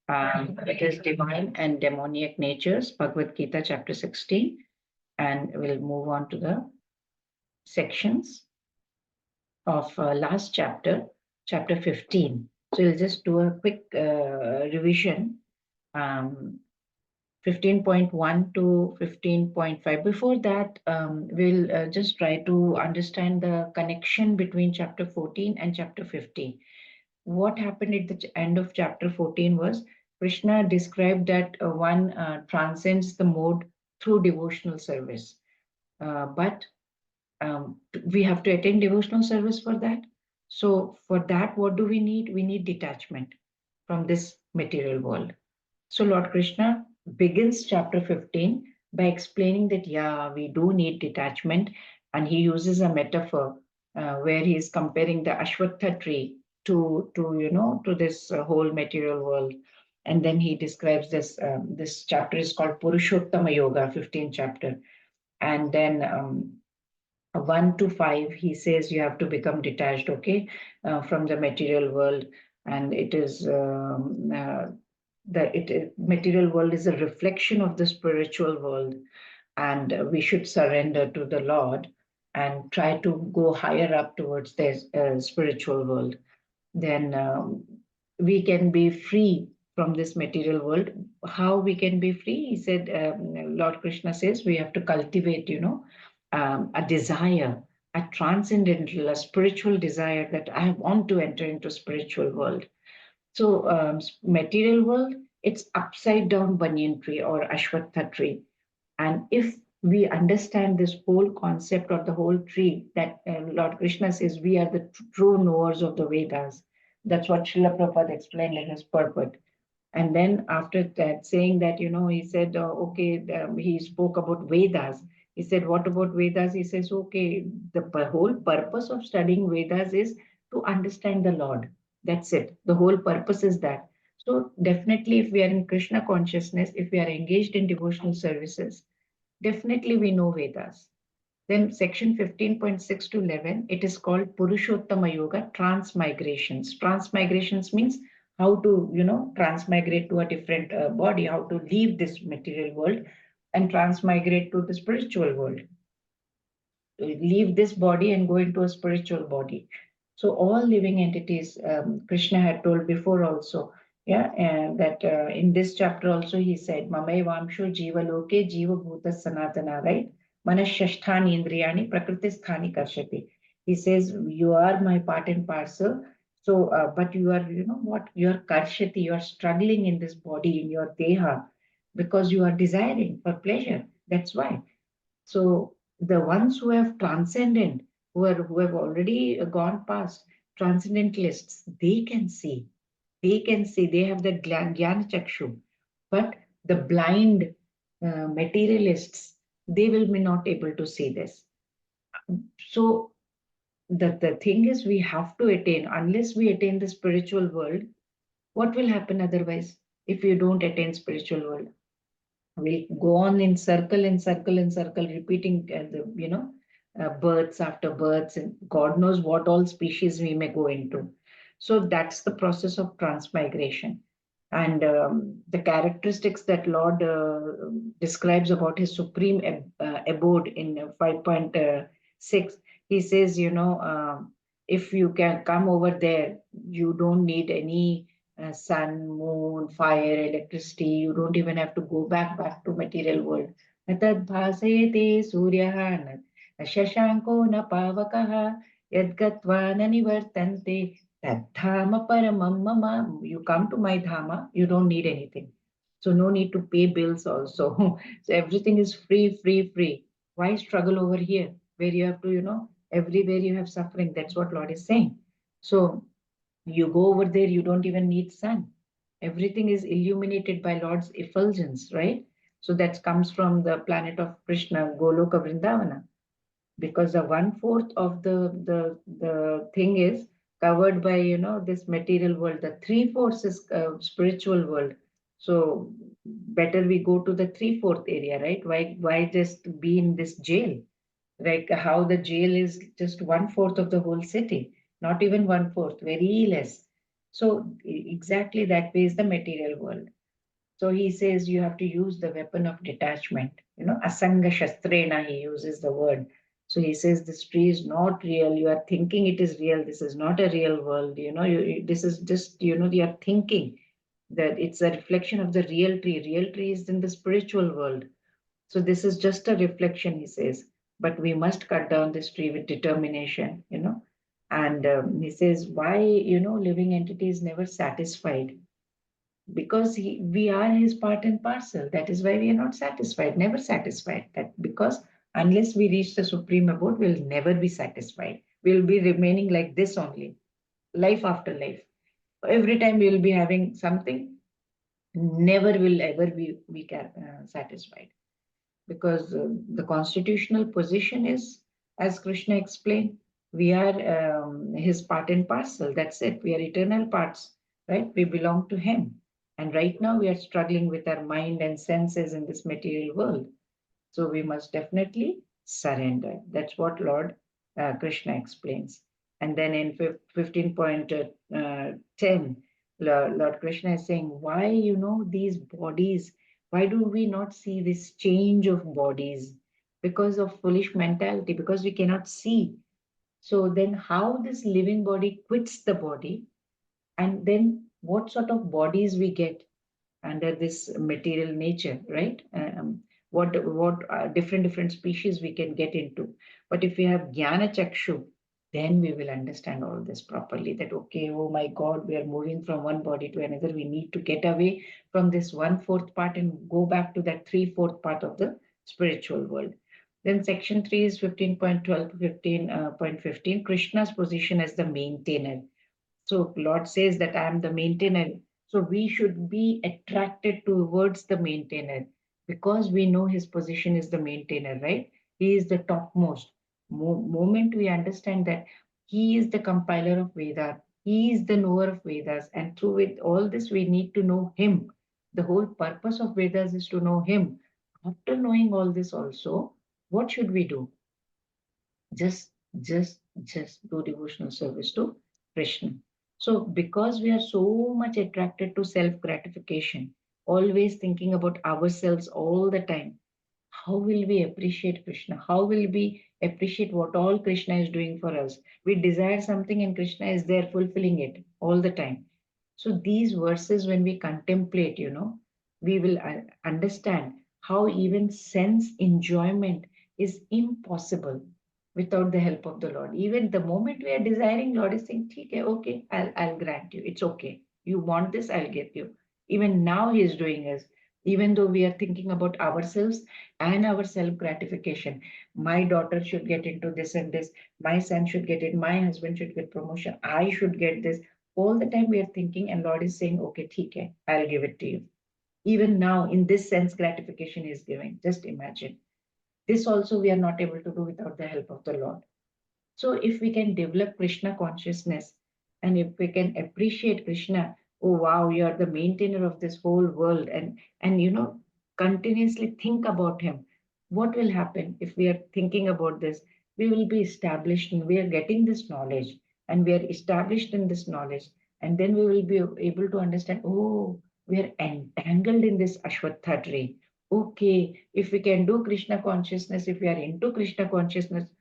It is divine and demoniac natures, Bhagavad Gita, chapter 16. And we'll move on to the sections of last chapter, chapter 15. So we'll just do a quick revision. 15.1 to 15.5. Before that, we'll just try to understand the connection between chapter 14 and chapter 15. What happened at the end of chapter 14 was Krishna described that one transcends the mode through devotional service. But we have to attend devotional service for that. So for that, what do we need? We need detachment from this material world. So Lord Krishna begins chapter 15 by explaining that, yeah, we do need detachment. And he uses a metaphor where he is comparing the Ashwatha tree to this whole material world. And then he describes this, this chapter is called Purushottama Yoga, 15th chapter. And then 1 to 5, he says you have to become detached, okay, from the material world. And it is material world is a reflection of the spiritual world, and we should surrender to the Lord and try to go higher up towards the spiritual world. Then we can be free from this material world. How we can be free? He said, Lord Krishna says we have to cultivate, a desire, a transcendental, a spiritual desire that I want to enter into spiritual world. So material world, it's upside down banyan tree or Ashwatha tree. And if we understand this whole concept of the whole tree, that Lord Krishna says we are the true knowers of the Vedas. That's what Srila Prabhupada explained in his purport. And then after that, saying that, he said, okay, he spoke about Vedas. He said, what about Vedas? He says, okay, the whole purpose of studying Vedas is to understand the Lord. That's it. The whole purpose is that. So definitely, if we are in Krishna consciousness, if we are engaged in devotional services, definitely we know Vedas. Then section 15.6 to 11, it is called Purushottama Yoga, transmigrations. Transmigrations means how to, transmigrate to a different body, how to leave this material world and transmigrate to the spiritual world. Leave this body and go into a spiritual body. So all living entities, Krishna had told before also, yeah, and that in this chapter also he said, Mamai Vamsho Jiva Loke Jiva Bhuta Sanatana, right? Manashashthani Indriyani Prakritisthani Karshati. He says, you are my part and parcel. So, but you are, what? You are Karshati, you are struggling in this body, in your Deha, because you are desiring for pleasure. That's why. So the ones who have transcended, who have already gone past, transcendentalists, they can see, they have the Jnana Chakshu. But the blind materialists, they will be not able to see this. So the thing is, we have to attain, unless we attain the spiritual world, what will happen otherwise if you don't attain spiritual world? We'll go on in circle, repeating births after births, and God knows what all species we may go into. So that's the process of transmigration. And the characteristics that Lord describes about his supreme abode in 5.6, he says, if you can come over there, you don't need any sun, moon, fire, electricity. You don't even have to go back to material world. Natad bhasayate suryaha shashanko na pavakaha yadgatva na nivartante tadhama paramam mama. You come to my dhama, you don't need anything. So no need to pay bills also. So everything is free, free, free. Why struggle over here where you have to, everywhere you have suffering? That's what Lord is saying. So you go over there, you don't even need sun. Everything is illuminated by Lord's effulgence, right? So that comes from the planet of Krishna, Goloka Vrindavana, because the 1/4 of the thing is covered by this material world. The 3/4 is spiritual world. So better we go to the 3/4 area, right? Why just be in this jail? Like how the jail is just 1/4 of the whole city, not even 1/4, very less. So exactly that way is the material world. So he says you have to use the weapon of detachment. Asanga shastrena, he uses the word. So he says this tree is not real. You are thinking it is real. This is not a real world. This is just, you are thinking that it's a reflection of the real tree. Real tree is in the spiritual world. So this is just a reflection, he says. But we must cut down this tree with determination. And he says, why, living entity is never satisfied because we are his part and parcel. That is why we are not satisfied, never satisfied. That because unless we reach the supreme abode, we'll never be satisfied. We'll be remaining like this only, life after life. Every time we'll be having something, never will ever be satisfied. Because the constitutional position is, as Krishna explained, we are his part and parcel. That's it. We are eternal parts, right? We belong to him. And right now we are struggling with our mind and senses in this material world. So we must definitely surrender. That's what Lord Krishna explains. And then in 15.10, Lord Krishna is saying, why, these bodies, why do we not see this change of bodies? Because of foolish mentality, because we cannot see. So then how this living body quits the body, and then what sort of bodies we get under this material nature, right? What different species we can get into. But if we have jnana chakshu, then we will understand all this properly. That okay, oh my God, we are moving from one body to another. We need to get away from this 1/4 part and go back to that 3/4 part of the spiritual world. Then section 3 is 15.12 to 15.15. Krishna's position as the maintainer. So Lord says that I am the maintainer. So we should be attracted towards the maintainer because we know his position is the maintainer, right? He is the topmost. Moment we understand that he is the compiler of Vedas, he is the knower of Vedas, and through it all this we need to know him. The whole purpose of Vedas is to know him. After knowing all this also, what should we do? just just do devotional service to Krishna. So because we are so much attracted to self gratification, always thinking about ourselves all the time, how will we appreciate Krishna? How will we appreciate what all Krishna is doing for us? We desire something and Krishna is there fulfilling it all the time. So these verses, when we contemplate, we will understand how even sense enjoyment is impossible without the help of the Lord. Even the moment we are desiring, Lord is saying, "Okay, okay, I'll grant you. It's okay. You want this, I'll get you." Even now He is doing this. Even though we are thinking about ourselves and our self gratification, my daughter should get into this and this, my son should get it, my husband should get promotion, I should get this. All the time we are thinking, and Lord is saying, "Okay, okay, I'll give it to you." Even now, in this sense gratification is giving. Just imagine. This also we are not able to do without the help of the Lord. So if we can develop Krishna consciousness and if we can appreciate Krishna, oh wow, you are the maintainer of this whole world, and continuously think about him. What will happen if we are thinking about this? We will be established and we are getting this knowledge and we are established in this knowledge. And then we will be able to understand, oh, we are entangled in this Ashwatha tree. Okay, if we can do Krishna consciousness, if we are into Krishna consciousness,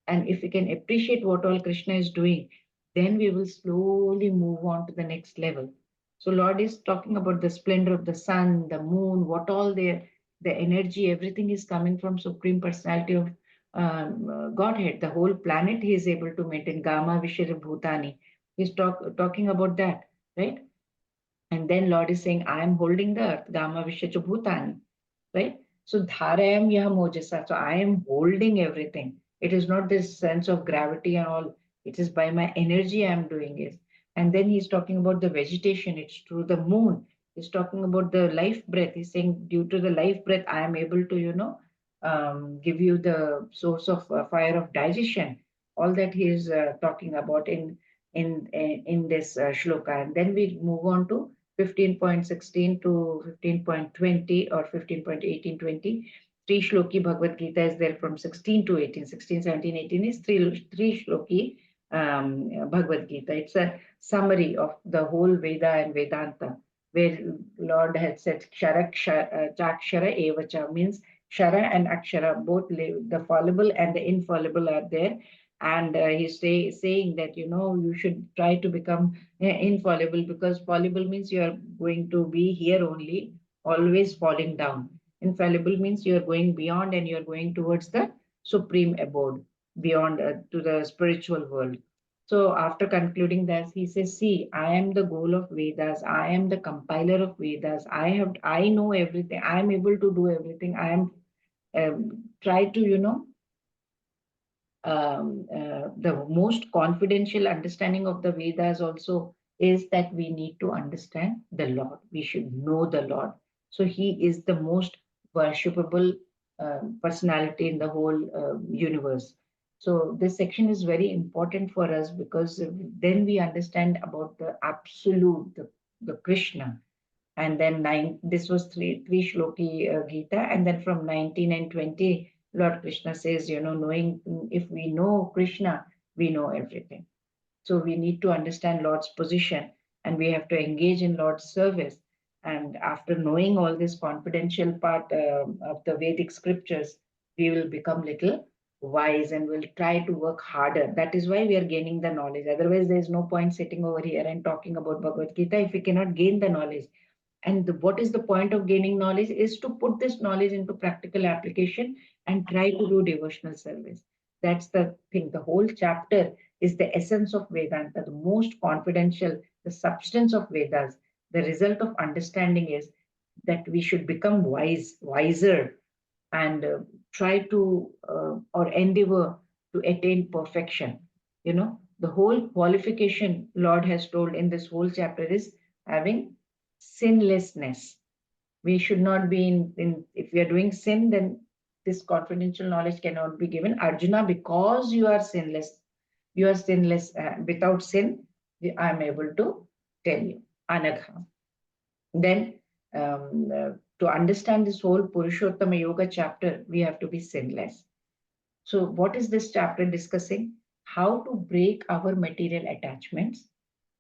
and if we can appreciate what all Krishna is doing, then we will slowly move on to the next level. So Lord is talking about the splendor of the sun, the moon, what all the energy, everything is coming from Supreme Personality of Godhead. The whole planet He is able to maintain. Gama Vishara Bhutani. He's talking about that, right? And then Lord is saying, I am holding the earth, Gama Vishya Bhutani, right? So Dharayam Yaha Mojasa. So I am holding everything. It is not this sense of gravity and all. It is by my energy I am doing it. And then he's talking about the vegetation. It's through the moon. He's talking about the life breath. He's saying, due to the life breath, I am able to, give you the source of fire of digestion. All that he is talking about in this shloka. And then we move on to 15.16 to 15.20 or 15.18, 20. Three shloki Bhagavad Gita is there from 16 to 18. 16, 17, 18 is three shloki Bhagavad Gita. It's a summary of the whole Veda and Vedanta, where Lord had said Chakshara Evacha, means Shara and Akshara, both the fallible and the infallible are there. And he's saying that, you should try to become infallible, because fallible means you are going to be here only, always falling down. Infallible means you are going beyond and you are going towards the supreme abode, beyond to the spiritual world. So after concluding that, he says, see, I am the goal of Vedas. I am the compiler of Vedas. I know everything. I am able to do everything. I am try to, the most confidential understanding of the Vedas also is that we need to understand the Lord. We should know the Lord. So he is the most worshipable personality in the whole universe. So this section is very important for us, because then we understand about the absolute, the Krishna. And then this was three shloki Gita, and then from 19 and 20, Lord Krishna says, knowing, if we know Krishna, we know everything. So we need to understand Lord's position, and we have to engage in Lord's service. And after knowing all this confidential part of the Vedic scriptures, we will become little wise and will try to work harder. That is why we are gaining the knowledge. Otherwise, there is no point sitting over here and talking about Bhagavad Gita if we cannot gain the knowledge. And what is the point of gaining knowledge is to put this knowledge into practical application and try to do devotional service. That's the thing. The whole chapter is the essence of Vedanta, the most confidential, the substance of Vedas. The result of understanding is that we should become wiser, and try to or endeavor to attain perfection. The whole qualification Lord has told in this whole chapter is having sinlessness. We should not be if we are doing sin, then this confidential knowledge cannot be given. Arjuna, because you are sinless, without sin, I am able to tell you. Anagha. Then to understand this whole Purushottama Yoga chapter, we have to be sinless. So what is this chapter discussing? How to break our material attachments,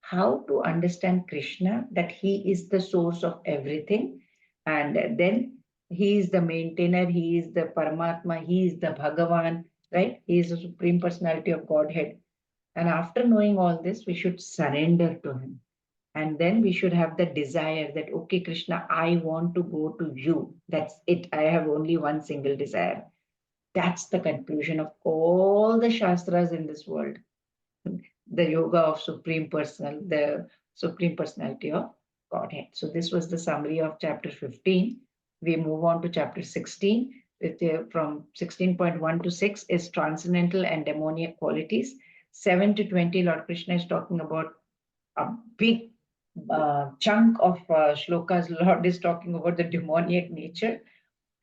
how to understand Krishna, that he is the source of everything, and then he is the maintainer, he is the Paramatma, he is the Bhagavan, right? He is the Supreme Personality of Godhead. And after knowing all this, we should surrender to him. And then we should have the desire that, okay, Krishna, I want to go to you. That's it. I have only one single desire. That's the conclusion of all the Shastras in this world. The yoga of the Supreme Personality of Godhead. So this was the summary of chapter 15. We move on to chapter 16. From 16.1 to 6 is transcendental and demoniac qualities. 7 to 20, Lord Krishna is talking about a big chunk of shlokas. Lord is talking about the demoniac nature.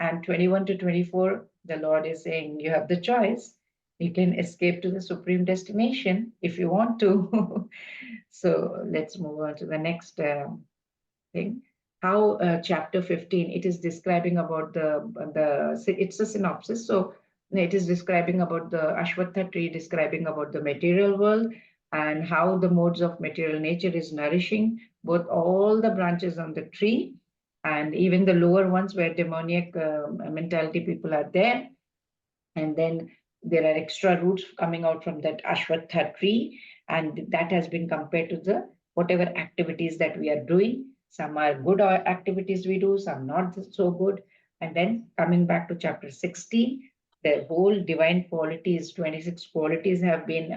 And 21 to 24, the Lord is saying, you have the choice. You can escape to the supreme destination if you want to. So let's move on to the next thing. How chapter 15, it is describing about it's a synopsis. So it is describing about the Ashwatha tree, describing about the material world, and how the modes of material nature is nourishing both all the branches on the tree, and even the lower ones where demoniac mentality people are there. And then there are extra roots coming out from that Ashwatha tree, and that has been compared to the whatever activities that we are doing. Some are good activities we do, some not so good. And then coming back to chapter 16, the whole divine qualities, 26 qualities have been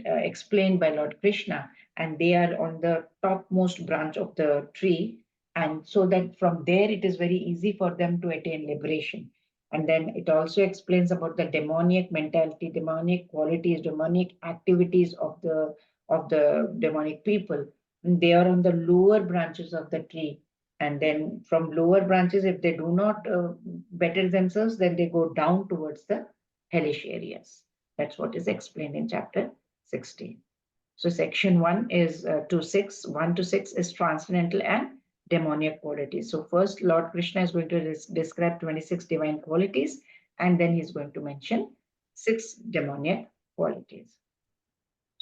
explained by Lord Krishna, and they are on the topmost branch of the tree. And so that from there, it is very easy for them to attain liberation. And then it also explains about the demoniac mentality, demoniac qualities, demoniac activities of the demonic people. And they are on the lower branches of the tree. And then from lower branches, if they do not better themselves, then they go down towards the hellish areas. That's what is explained in chapter 16. So section 1 is 1 to 6 is transcendental and demoniac qualities. So first, Lord Krishna is going to describe 26 divine qualities, and then he's going to mention 6 demoniac qualities.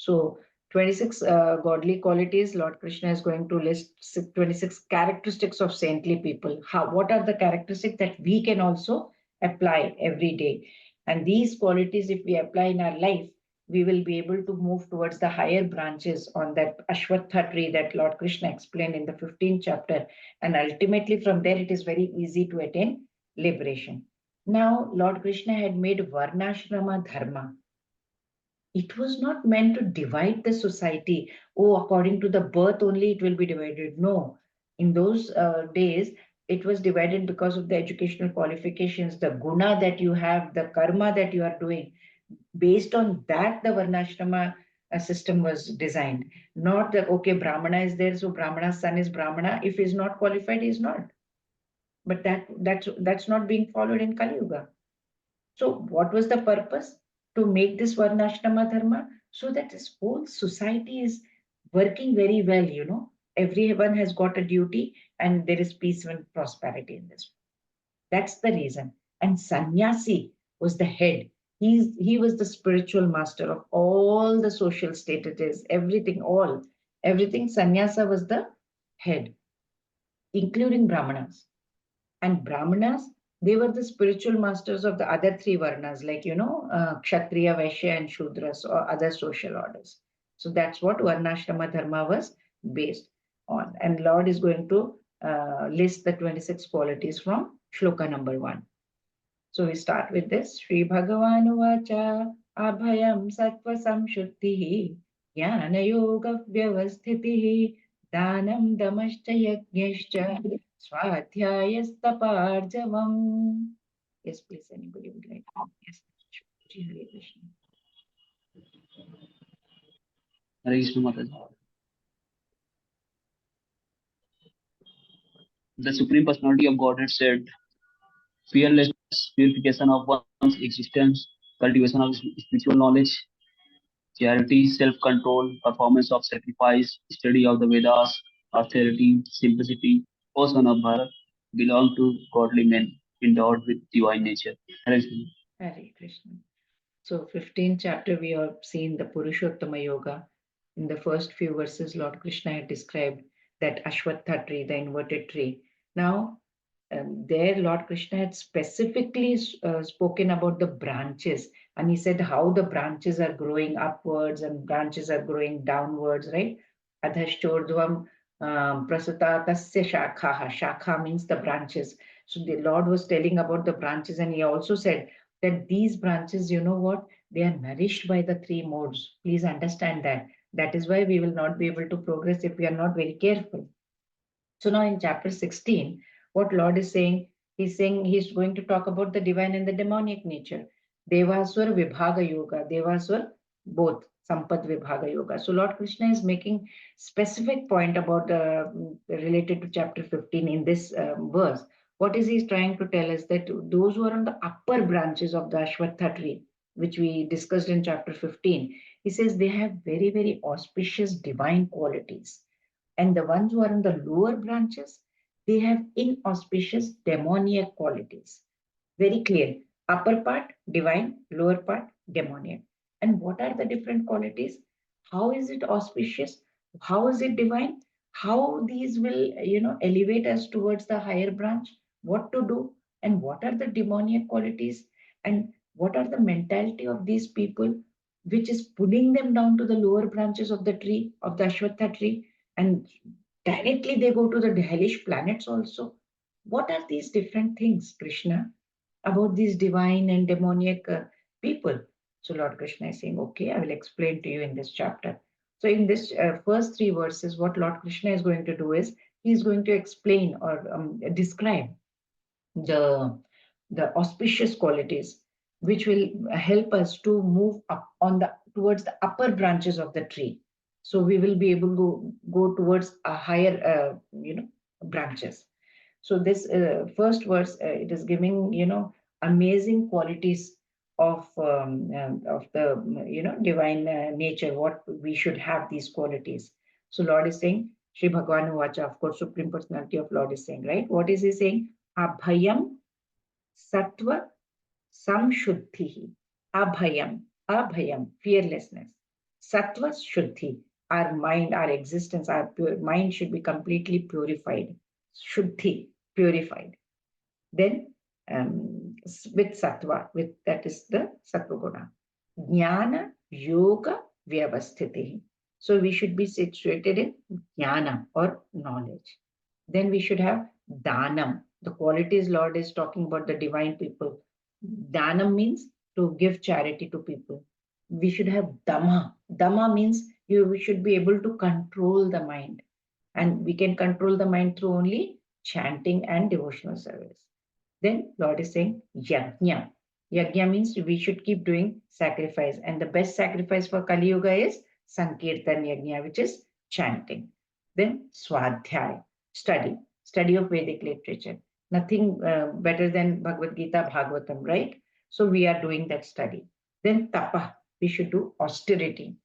So 26 godly qualities, Lord Krishna is going to list 26 characteristics of saintly people. What are the characteristics that we can also apply every day? And these qualities, if we apply in our life, we will be able to move towards the higher branches on that Ashwatha tree that Lord Krishna explained in the 15th chapter. And ultimately from there, it is very easy to attain liberation. Now, Lord Krishna had made Varnashrama Dharma. It was not meant to divide the society. Oh, according to the birth only, it will be divided. No. In those days, it was divided because of the educational qualifications, the guna that you have, the karma that you are doing. Based on that, the Varnashrama system was designed. Not that, okay, Brahmana is there, so Brahmana's son is Brahmana. If he's not qualified, he's not. But that's not being followed in Kali Yuga. So what was the purpose? To make this Varnashrama Dharma so that this whole society is working very well, Everyone has got a duty and there is peace and prosperity in this. That's the reason. And sannyasi was the head. He was the spiritual master of all the social statuses, everything. Sannyasa was the head, including Brahmanas. And Brahmanas, they were the spiritual masters of the other three varnas, like, Kshatriya, Vaishya, and Shudras, or other social orders. So that's what Varnashrama Dharma was based on. And Lord is going to list the 26 qualities from Shloka number 1. So we start with this. Sri Bhagavan Vacha Abhayam Sattva Samshuddhihi Jnana Yoga Vyavasthitihi Danam Damascha Yajnascha Swadhyayasthaparjavam. Yes, please, anybody would like to? Yes, Hare Krishna. Hare Krishna Mataji. The Supreme Personality of Godhead said, fearlessness, purification of one's existence, cultivation of spiritual knowledge, charity, self-control, performance of sacrifice, study of the Vedas, austerity, simplicity, O son of Bharat, belong to godly men endowed with divine nature. Hare Krishna. Hare Krishna. So 15th chapter, we have seen the Purushottama Yoga. In the first few verses, Lord Krishna had described that Ashwatha tree, the inverted tree. Now, there Lord Krishna had specifically spoken about the branches, and he said how the branches are growing upwards and branches are growing downwards, right? Adhashtordhvam prasutta tasya shakha. Shakha means the branches. So the Lord was telling about the branches, and he also said that these branches, you know what? They are nourished by the three modes. Please understand that. That is why we will not be able to progress if we are not very careful. So now in chapter 16, what Lord is saying, he's going to talk about the divine and the demonic nature. Devaswar Vibhaga Yoga, Devaswar both, Sampad Vibhaga Yoga. So Lord Krishna is making specific point about related to chapter 15 in this verse. What is he trying to tell us? That those who are on the upper branches of the Ashwatha tree, which we discussed in chapter 15, he says they have very, very auspicious divine qualities, and the ones who are in the lower branches, they have inauspicious demoniac qualities. Very clear. Upper part, divine, lower part, demoniac. And what are the different qualities? How is it auspicious? How is it divine? How these will, elevate us towards the higher branch? What to do? And what are the demoniac qualities? And what are the mentality of these people, which is pulling them down to the lower branches of the tree, of the Ashwatha tree? And directly they go to the hellish planets also. What are these different things, Krishna, about these divine and demoniac people? So Lord Krishna is saying, okay, I will explain to you in this chapter. So in this first three verses, what Lord Krishna is going to do is he is going to explain or describe the auspicious qualities which will help us to move up on the towards the upper branches of the tree, so we will be able to go towards a higher branches. So this first verse, it is giving amazing qualities of the divine nature, what we should have these qualities. So Lord is saying, Sri Bhagavan Vacha, of course, Supreme Personality of Lord is saying, right? What is he saying? Abhayam Sattva Samshuddhihi. Abhayam, fearlessness. Sattva Shuddhi, our mind, our existence, our mind should be completely purified. Shuddhi, purified. Then with sattva, with that is the sattva guna. Jnana yoga vyavasthiti. So we should be situated in jnana or knowledge. Then we should have danam. The qualities Lord is talking about the divine people. Danam means to give charity to people. We should have dhamma. Dhamma means we should be able to control the mind. And we can control the mind through only chanting and devotional service. Then Lord is saying yajna. Yajna means we should keep doing sacrifice. And the best sacrifice for Kali Yuga is Sankirtan Yajna, which is chanting. Then Swadhyaya, study of Vedic literature. Nothing better than Bhagavad Gita, Bhagavatam, right? So we are doing that study. Then Tapa, we should do austerity,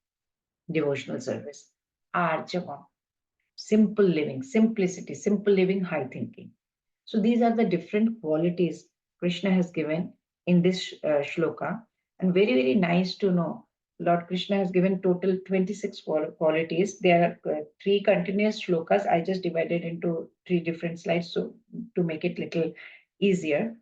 devotional service. Arjava, simple living, simplicity, simple living, high thinking. So these are the different qualities Krishna has given in this shloka. And very, very nice to know. Lord Krishna has given total 26 qualities. There are three continuous shlokas. I just divided into three different slides so to make it little easier.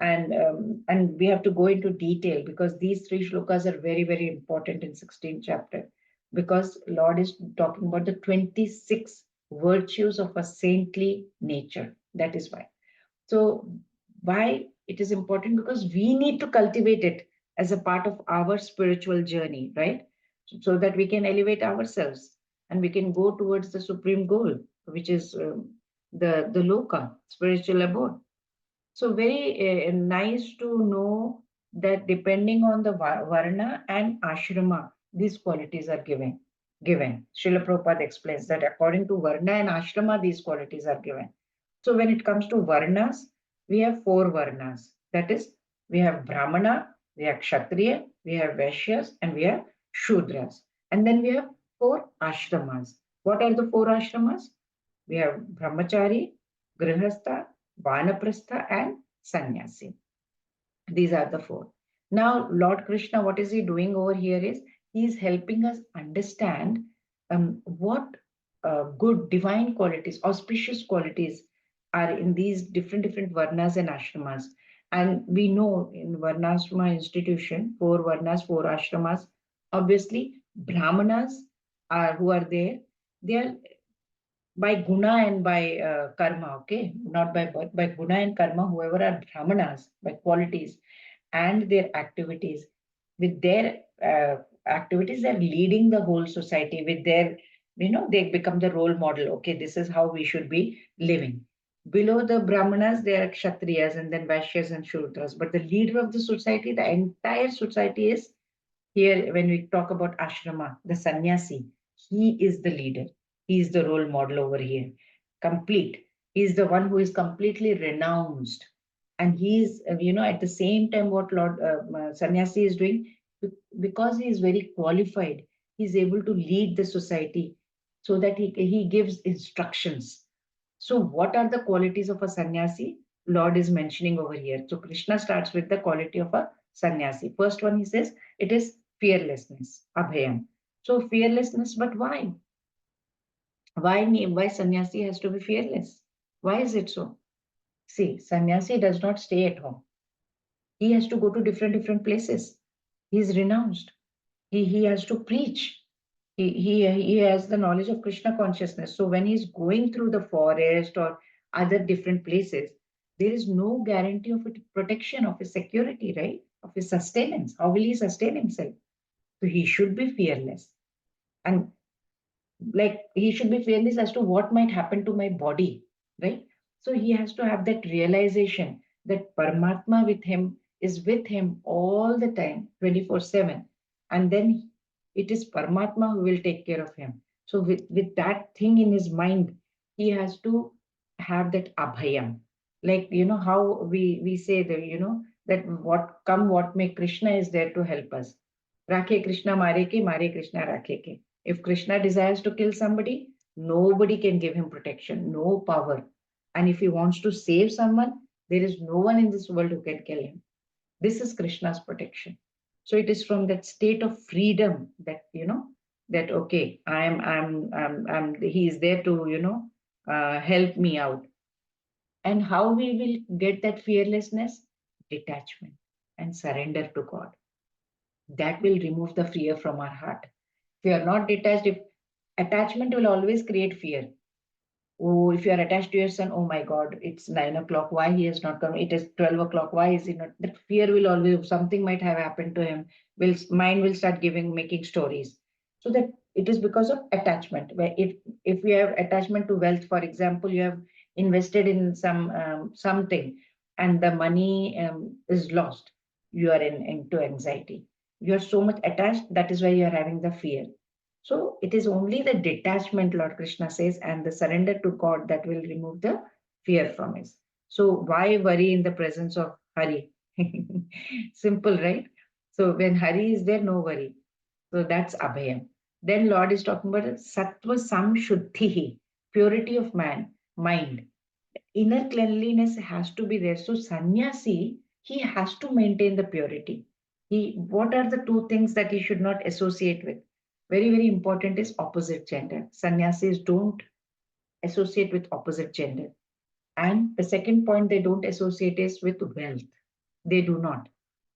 And we have to go into detail because these three shlokas are very, very important in 16th chapter. Because Lord is talking about the 26 virtues of a saintly nature. That is why. So why it is important? Because we need to cultivate it as a part of our spiritual journey, right? So that we can elevate ourselves and we can go towards the supreme goal, which is the loka, spiritual abode. So very nice to know that depending on the varna and ashrama, these qualities are given. Srila Prabhupada explains that according to varna and ashrama, these qualities are given. So when it comes to varnas, we have four varnas. That is, we have Brahmana, we have Kshatriya, we have Vaishyas, and we have Shudras. And then we have four ashramas. What are the four ashramas? We have Brahmachari, Grihastha, Vanaprastha, and Sannyasi. These are the four. Now, Lord Krishna, what is he doing over here is he is helping us understand what good divine qualities, auspicious qualities are in these different varnas and ashramas. And we know in Varnashrama institution, four varnas, four ashramas, obviously Brahmanas are who are there. They are by guna and by karma, okay? Not by birth, by guna and karma, whoever are Brahmanas, by qualities and their activities. With their activities, they're leading the whole society with their, they become the role model. Okay, this is how we should be living. Below the Brahmanas, there are Kshatriyas and then Vaishyas and Shudras. But the leader of the society, the entire society is here when we talk about ashrama, the sannyasi, he is the leader. He is the role model over here. Complete. He is the one who is completely renounced. And he is, at the same time, what Lord Sannyasi is doing, because he is very qualified, he is able to lead the society so that he gives instructions. So, what are the qualities of a sannyasi? Lord is mentioning over here. So, Krishna starts with the quality of a sannyasi. First one, he says, it is fearlessness, abhayam. So, fearlessness, but why? Why sannyasi has to be fearless? Why is it so? See, sannyasi does not stay at home. He has to go to different places. He is renounced. He has to preach. He has the knowledge of Krishna consciousness. So when he's going through the forest or other different places, there is no guarantee of protection, of his security, right? Of his sustenance. How will he sustain himself? So he should be fearless. And like he should be fearless as to what might happen to my body, right? So he has to have that realization that Paramatma is with him all the time, 24/7. And then it is Paramatma who will take care of him. So with that thing in his mind, he has to have that abhayam. Like, how we say that, that what may, Krishna is there to help us. Rakhe Krishna mare Krishna rakhe ke. If Krishna desires to kill somebody, nobody can give him protection, no power. And if he wants to save someone, there is no one in this world who can kill him. This is Krishna's protection. So it is from that state of freedom that, that, okay, he is there to, help me out. And how we will get that fearlessness? Detachment and surrender to God. That will remove the fear from our heart. If you are not detached, if attachment will always create fear. Oh, if you are attached to your son, oh my God, it's 9 o'clock. Why he has not come? It is 12 o'clock. Why is he not? That fear will always, something might have happened to him. Mind will start making stories. So that it is because of attachment. Where if we have attachment to wealth, for example, you have invested in something, and the money is lost, you are into anxiety. You are so much attached. That is why you are having the fear. So it is only the detachment, Lord Krishna says, and the surrender to God that will remove the fear from us. So why worry in the presence of Hari? Simple, right? So when Hari is there, no worry. So that's Abhayam. Then Lord is talking about Sattva Samshuddhi, purity of mind. Inner cleanliness has to be there. So sannyasi, he has to maintain the purity. What are the two things that he should not associate with? Very, very important is opposite gender. Sannyasis don't associate with opposite gender. And the second point they don't associate is with wealth. They do not.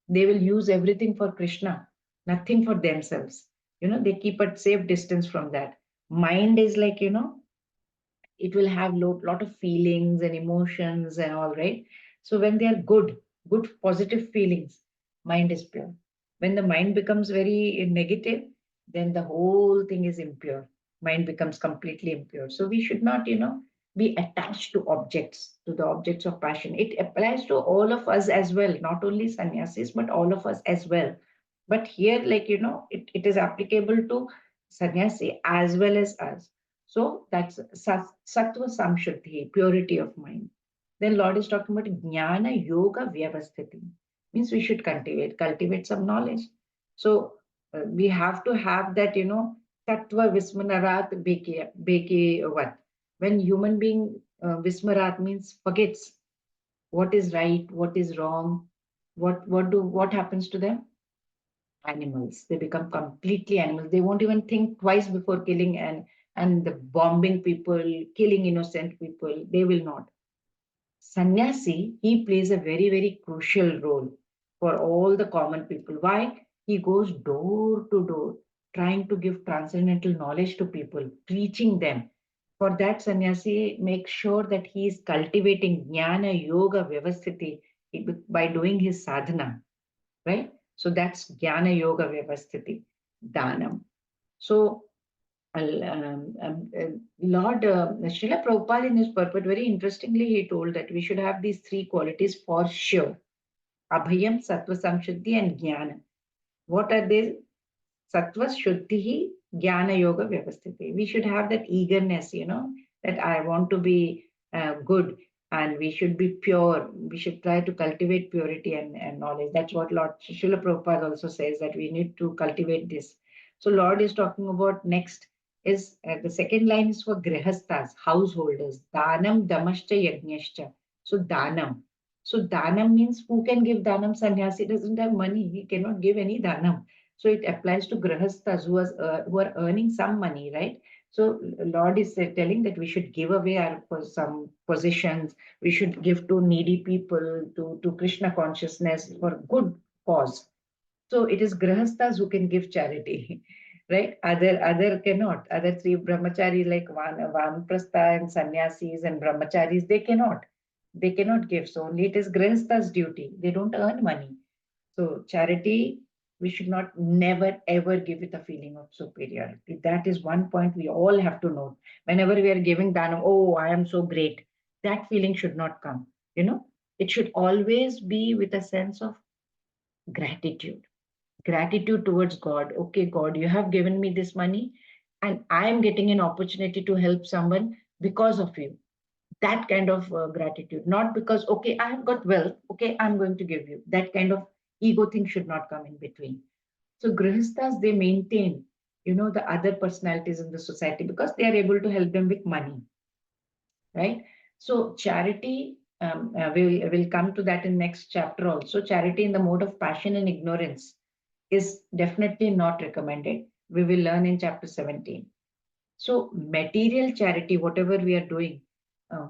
They will use everything for Krishna, nothing for themselves. They keep a safe distance from that. Mind is like, it will have lot of feelings and emotions and all, right? So when they are good positive feelings, mind is pure. When the mind becomes very negative, then the whole thing is impure. Mind becomes completely impure. So we should not, be attached to objects, to the objects of passion. It applies to all of us as well, not only sannyasis but all of us as well. But here, like, it is applicable to sannyasi as well as us. So that's sattva samshuddhi, purity of mind. Then Lord is talking about jnana yoga vyavasthiti. Means we should cultivate some knowledge. So we have to have that, tattva vismanarat beke what. When human being vismarat means forgets what is right, what is wrong, what happens to them? Animals. They become completely animals. They won't even think twice before killing, and the bombing people, killing innocent people. They will not. Sannyasi, he plays a very, very crucial role for all the common people. Why? He goes door to door, trying to give transcendental knowledge to people, teaching them. For that, sannyasi makes sure that he is cultivating jnana, yoga, vyavasthiti by doing his sadhana, right? So that's Jnana Yoga Vyavasthiti, Dhanam. So Lord Srila Prabhupada in his purport, very interestingly, he told that we should have these three qualities for sure. Abhayam, Sattva Samshuddhi and Jnana. What are they? Sattva Shuddhi, Jnana Yoga Vyavasthiti. We should have that eagerness, that I want to be good, and we should be pure. We should try to cultivate purity and knowledge. That's what Lord Srila Prabhupada also says, that we need to cultivate this. So Lord is talking about next is the second line is for grihastas, householders. Danam, damascha, yajnascha. So danam. So danam means who can give danam? Sannyasi doesn't have money. He cannot give any danam. So it applies to grihastas who are earning some money, right? So Lord is telling that we should give away some positions. We should give to needy people, to Krishna consciousness for good cause. So it is grihastas who can give charity, right? Other cannot. Other three brahmacharis like Vanprastha and sannyasis and brahmacharis, they cannot. They cannot give. So only it is grihastas' duty. They don't earn money. So charity, we should not never ever give it a feeling of superiority. That is one point we all have to note. Whenever we are giving dhanam, oh, I am so great. That feeling should not come. It should always be with a sense of gratitude. Gratitude towards God. Okay, God, you have given me this money, and I am getting an opportunity to help someone because of you. That kind of gratitude, not because, okay, I have got wealth, okay, I'm going to give you. That kind of ego thing should not come in between. So grihastas, they maintain, the other personalities in the society because they are able to help them with money, right? So charity, we'll come to that in next chapter also. Charity in the mode of passion and ignorance is definitely not recommended. We will learn in chapter 17. So material charity, whatever we are doing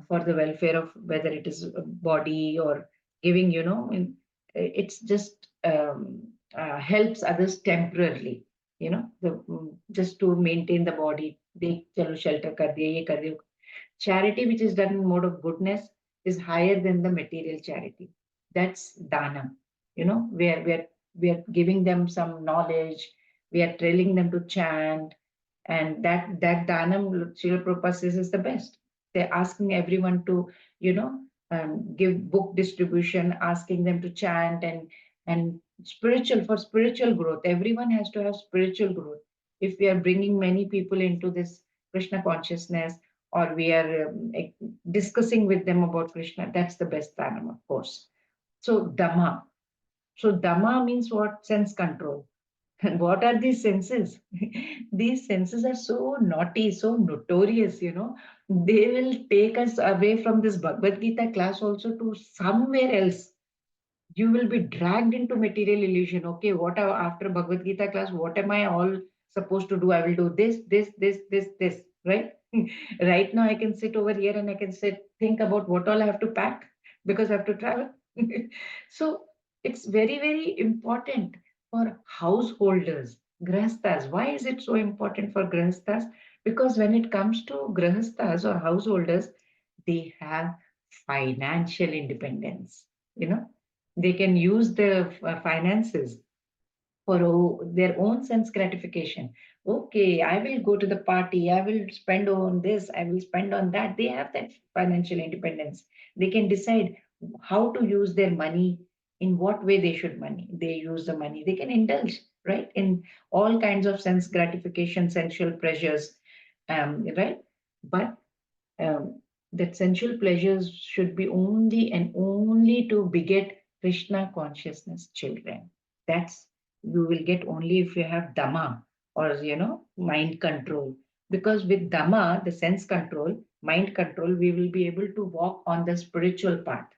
for the welfare of whether it is a body or giving, it's just helps others temporarily, just to maintain the body. They chalo shelter kar diya, ye kar diya. Charity which is done in mode of goodness is higher than the material charity. That's dana. Where we are giving them some knowledge, we are trailing them to chant, and that danam Srila Prabhupada says is the best. They're asking everyone to, give book distribution, asking them to chant and for spiritual growth. Everyone has to have spiritual growth. If we are bringing many people into this Krishna consciousness, or we are discussing with them about Krishna, that's the best dhanam, of course. So Dhamma. So Dhamma means what? Sense control. And what are these senses? These senses are so naughty, so notorious, They will take us away from this Bhagavad Gita class also to somewhere else. You will be dragged into material illusion. Okay, after Bhagavad Gita class, what am I all supposed to do? I will do this, right? Right now, I can sit over here and I can think about what all I have to pack because I have to travel. So it's very, very important for householders, grahasthas. Why is it so important for grahasthas? Because when it comes to grahasthas or householders, they have financial independence. You know, they can use the finances for their own sense gratification. Okay, I will go to the party, I will spend on this, I will spend on that. They have that financial independence. They can decide how to use their money, in what way they use the money. They can indulge, right, in all kinds of sense gratification, sensual pleasures, right? But that sensual pleasures should be only and only to beget Krishna consciousness children. That's you will get only if you have Dhamma, or mind control. Because with Dhamma, the sense control, mind control, we will be able to walk on the spiritual path,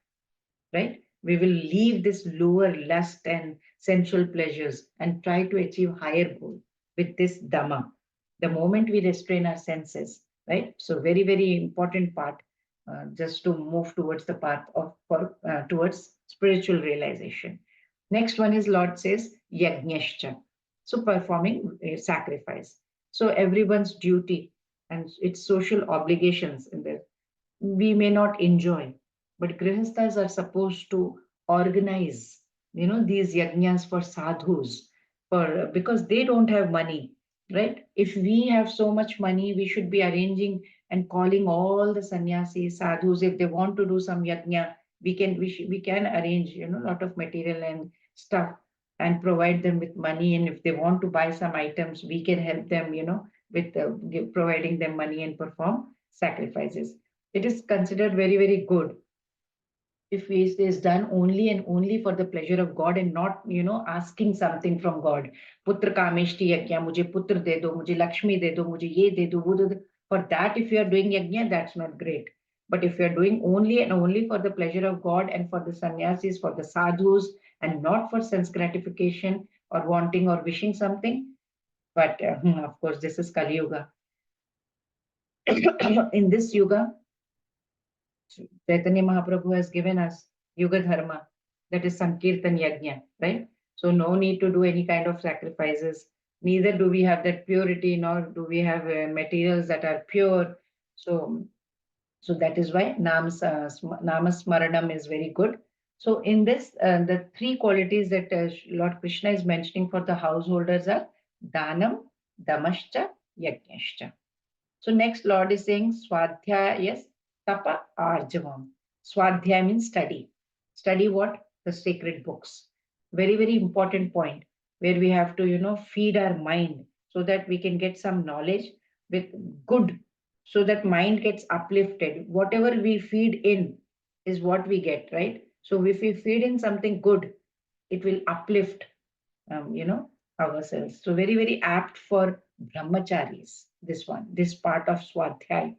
right? We will leave this lower lust and sensual pleasures and try to achieve higher goal with this Dhamma. The moment we restrain our senses, right? So very, very important part, just to move towards the path towards spiritual realization. Next one is Lord says yajnashcha. So performing a sacrifice. So everyone's duty and its social obligations in there we may not enjoy, but grihasthas are supposed to organize, these yajnas for sadhus, for because they don't have money, right? If we have so much money, we should be arranging and calling all the sannyasis, sadhus, if they want to do some yajna, we can arrange, lot of material and stuff and provide them with money. And if they want to buy some items, we can help them, with providing them money and perform sacrifices. It is considered very, very good if it is done only and only for the pleasure of God and not, asking something from God. Putra kameshti yajna, mujhe putra de do, mujhe Lakshmi de do, mujhe ye de do, wo de do. For that, if you are doing yajna, that's not great. But if you are doing only and only for the pleasure of God and for the sannyasis, for the sadhus, and not for sense gratification or wanting or wishing something, but of course, this is Kali Yuga. In this Yuga, Chaitanya Mahaprabhu has given us Yuga Dharma, that is Sankirtan Yajna, right? So no need to do any kind of sacrifices. Neither do we have that purity, nor do we have materials that are pure. So that is why Namasmaranam is very good. So in this, the three qualities that Lord Krishna is mentioning for the householders are Danam, Damascha, Yajnashcha. So next Lord is saying Swadhyaya, yes, Tapa Arjavam. Swadhyaya means study. Study what? The sacred books. Very, very important point where we have to, feed our mind so that we can get some knowledge with good, so that mind gets uplifted. Whatever we feed in is what we get, right? So if we feed in something good, it will uplift, ourselves. So very, very apt for brahmacharis, this part of Swadhyay,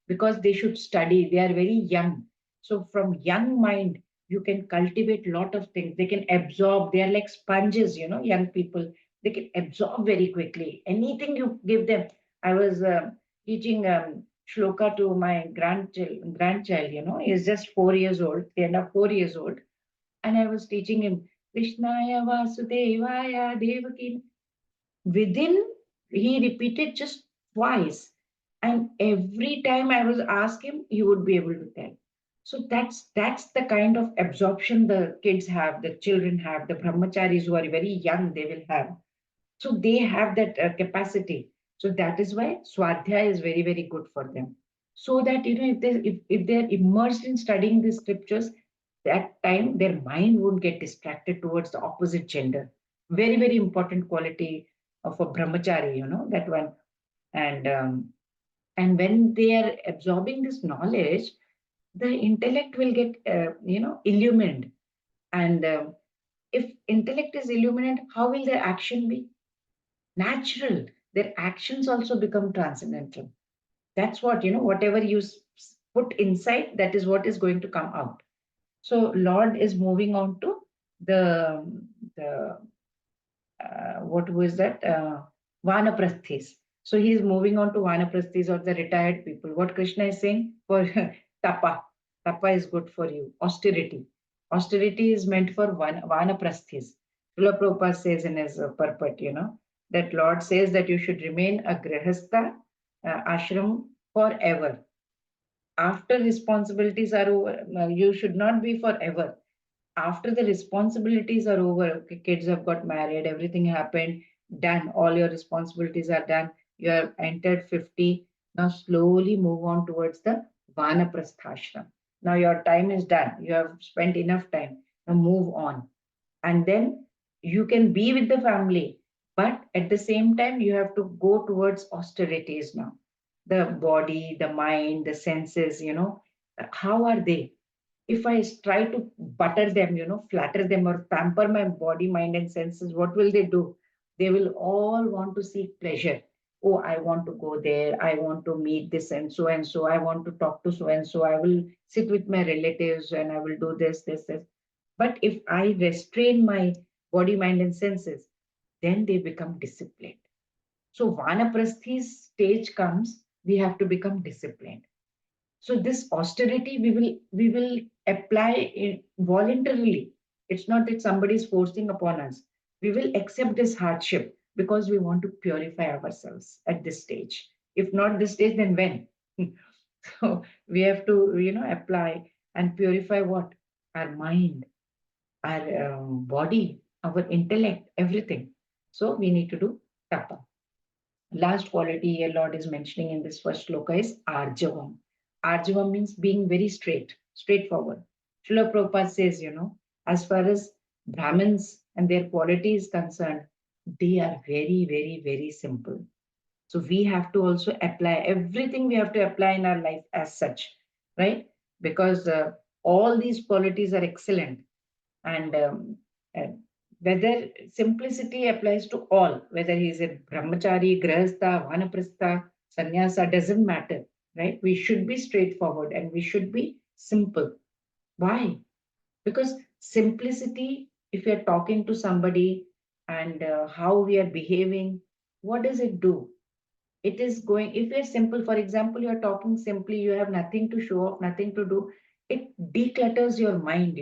because they should study. They are very young. So from young mind, you can cultivate lot of things. They can absorb. They are like sponges, young people. They can absorb very quickly. Anything you give them. I was teaching shloka to my grandchild, he's just 4 years old, 3.5, 4 years old. And I was teaching him, Krishnaya Vasudevaya Devaki. Within, he repeated just twice. And every time I was asked him, he would be able to tell. So that's the kind of absorption the kids have, the children have, the brahmacharis who are very young, they will have. So they have that capacity. So that is why Swadhyaya is very, very good for them. So that, if they're immersed in studying the scriptures, that time their mind won't get distracted towards the opposite gender. Very, very important quality of a brahmachari, that one. And when they are absorbing this knowledge, the intellect will get, illumined. And if intellect is illuminated, how will their action be? Natural. Their actions also become transcendental. That's what, whatever you put inside, that is what is going to come out. So Lord is moving on to the what was that? Vanaprasthis. So he is moving on to Vanaprasthis, or the retired people. What Krishna is saying for tapa. Tapa is good for you. Austerity. Austerity is meant for Vanaprasthis. Srila Prabhupada says in his purport, that Lord says that you should remain a grihastha ashram forever. After responsibilities are over, you should not be forever. After the responsibilities are over, okay, kids have got married, everything happened, done, all your responsibilities are done, you have entered 50, now slowly move on towards the Vanaprasthashram. Now your time is done, you have spent enough time, now move on. And then you can be with the family, but at the same time, you have to go towards austerities now. The body, the mind, the senses, how are they? If I try to butter them, flatter them or pamper my body, mind, and senses, what will they do? They will all want to seek pleasure. Oh, I want to go there. I want to meet this and so and so. I want to talk to so and so. I will sit with my relatives and I will do this, this, this. But if I restrain my body, mind, and senses, then they become disciplined. So Vanaprasthi's stage comes, we have to become disciplined. So this austerity we will apply it voluntarily. It's not that somebody is forcing upon us. We will accept this hardship because we want to purify ourselves at this stage. If not this stage, then when? So we have to, apply and purify what? Our mind, our body, our intellect, everything. So we need to do tapa. Last quality here Lord is mentioning in this first shloka is arjavam. Arjavam means being very straightforward. Srila Prabhupada says, as far as Brahmins and their quality is concerned, they are very, very, very simple. So we have to also apply everything we have to apply in our life as such, right? Because all these qualities are excellent. And uh, whether simplicity applies to all, whether he's a brahmachari, grahastha, vanaprastha, sannyasa, doesn't matter, right? We should be straightforward and we should be simple. Why? Because simplicity, if you're talking to somebody and how we are behaving, what does it do? It is going, if you're simple, for example, you're talking simply, you have nothing to show off, nothing to do, it declutters your mind,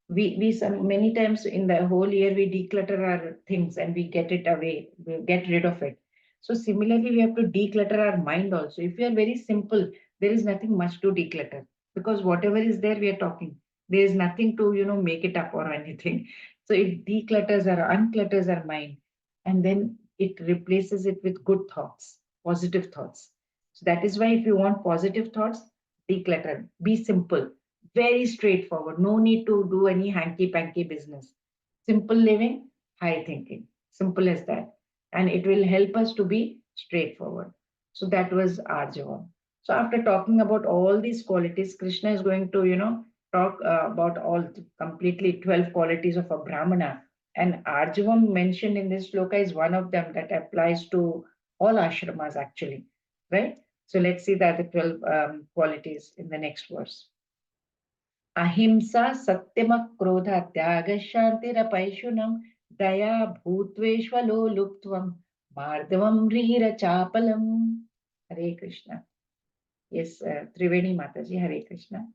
we some many times in the whole year we declutter our things and we get it away, we get rid of it. So similarly we have to declutter our mind also. If we are very simple, there is nothing much to declutter, because whatever is there we are talking, there is nothing to make it up or anything. So it declutters or unclutters our mind, and then it replaces it with good thoughts, positive thoughts. So that is why if you want positive thoughts, declutter, be simple, very straightforward. No need to do any hanky panky business. Simple living, high thinking. Simple as that. And it will help us to be straightforward. So that was Arjava. So after talking about all these qualities, Krishna is going to, talk about all completely 12 qualities of a Brahmana. And Arjavam mentioned in this sloka is one of them that applies to all ashramas actually, right? So let's see that the 12 qualities in the next verse. Ahimsa satyama krodha tyaga shantirapayshunam Daya bhutveshvalo luptvam mardavam rira chapalam. Hare Krishna. Yes, Triveni Mataji, Hare Krishna.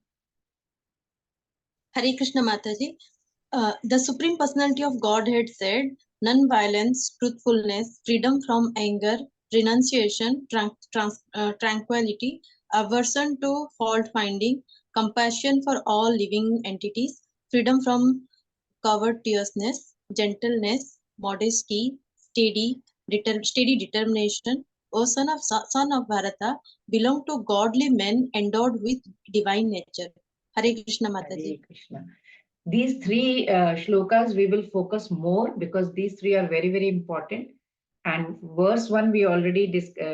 Hare Krishna Mataji. The Supreme Personality of Godhead said, non-violence, truthfulness, freedom from anger, renunciation, tranquility, aversion to fault-finding, compassion for all living entities, freedom from covetousness, gentleness, modesty, steady determination. O son of Bharata, belong to godly men endowed with divine nature. Hare Krishna Mataji. Hare Krishna. These three shlokas we will focus more because these three are very, very important. And verse 1, we already,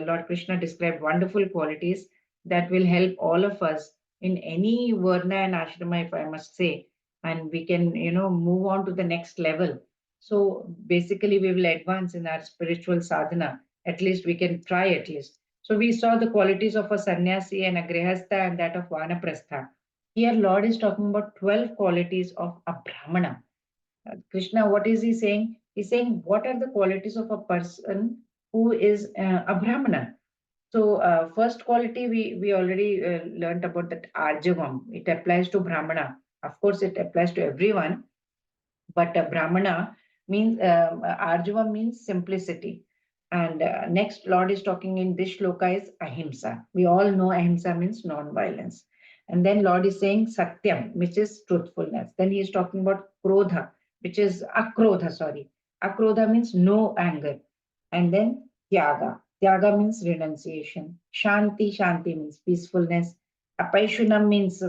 Lord Krishna described wonderful qualities that will help all of us in any Varna and Ashrama, if I must say. And we can, move on to the next level. So basically, we will advance in our spiritual sadhana. At least we can try at least. So we saw the qualities of a sannyasi and a grihastha and that of vanaprastha. Here, Lord is talking about 12 qualities of a Brahmana. Krishna, what is he saying? He's saying, what are the qualities of a person who is a Brahmana? So, first quality, we already learned about that Arjavam. It applies to Brahmana. Of course, it applies to everyone, but Brahmana means, Arjavam means simplicity. And next, Lord is talking in this shloka is Ahimsa. We all know Ahimsa means non-violence. And then Lord is saying Satyam, which is truthfulness. Then he is talking about Krodha, which is Akrodha, sorry. Akrodha means no anger. And then Tyaga. Tyaga means renunciation. Shanti means peacefulness. Apaishunam means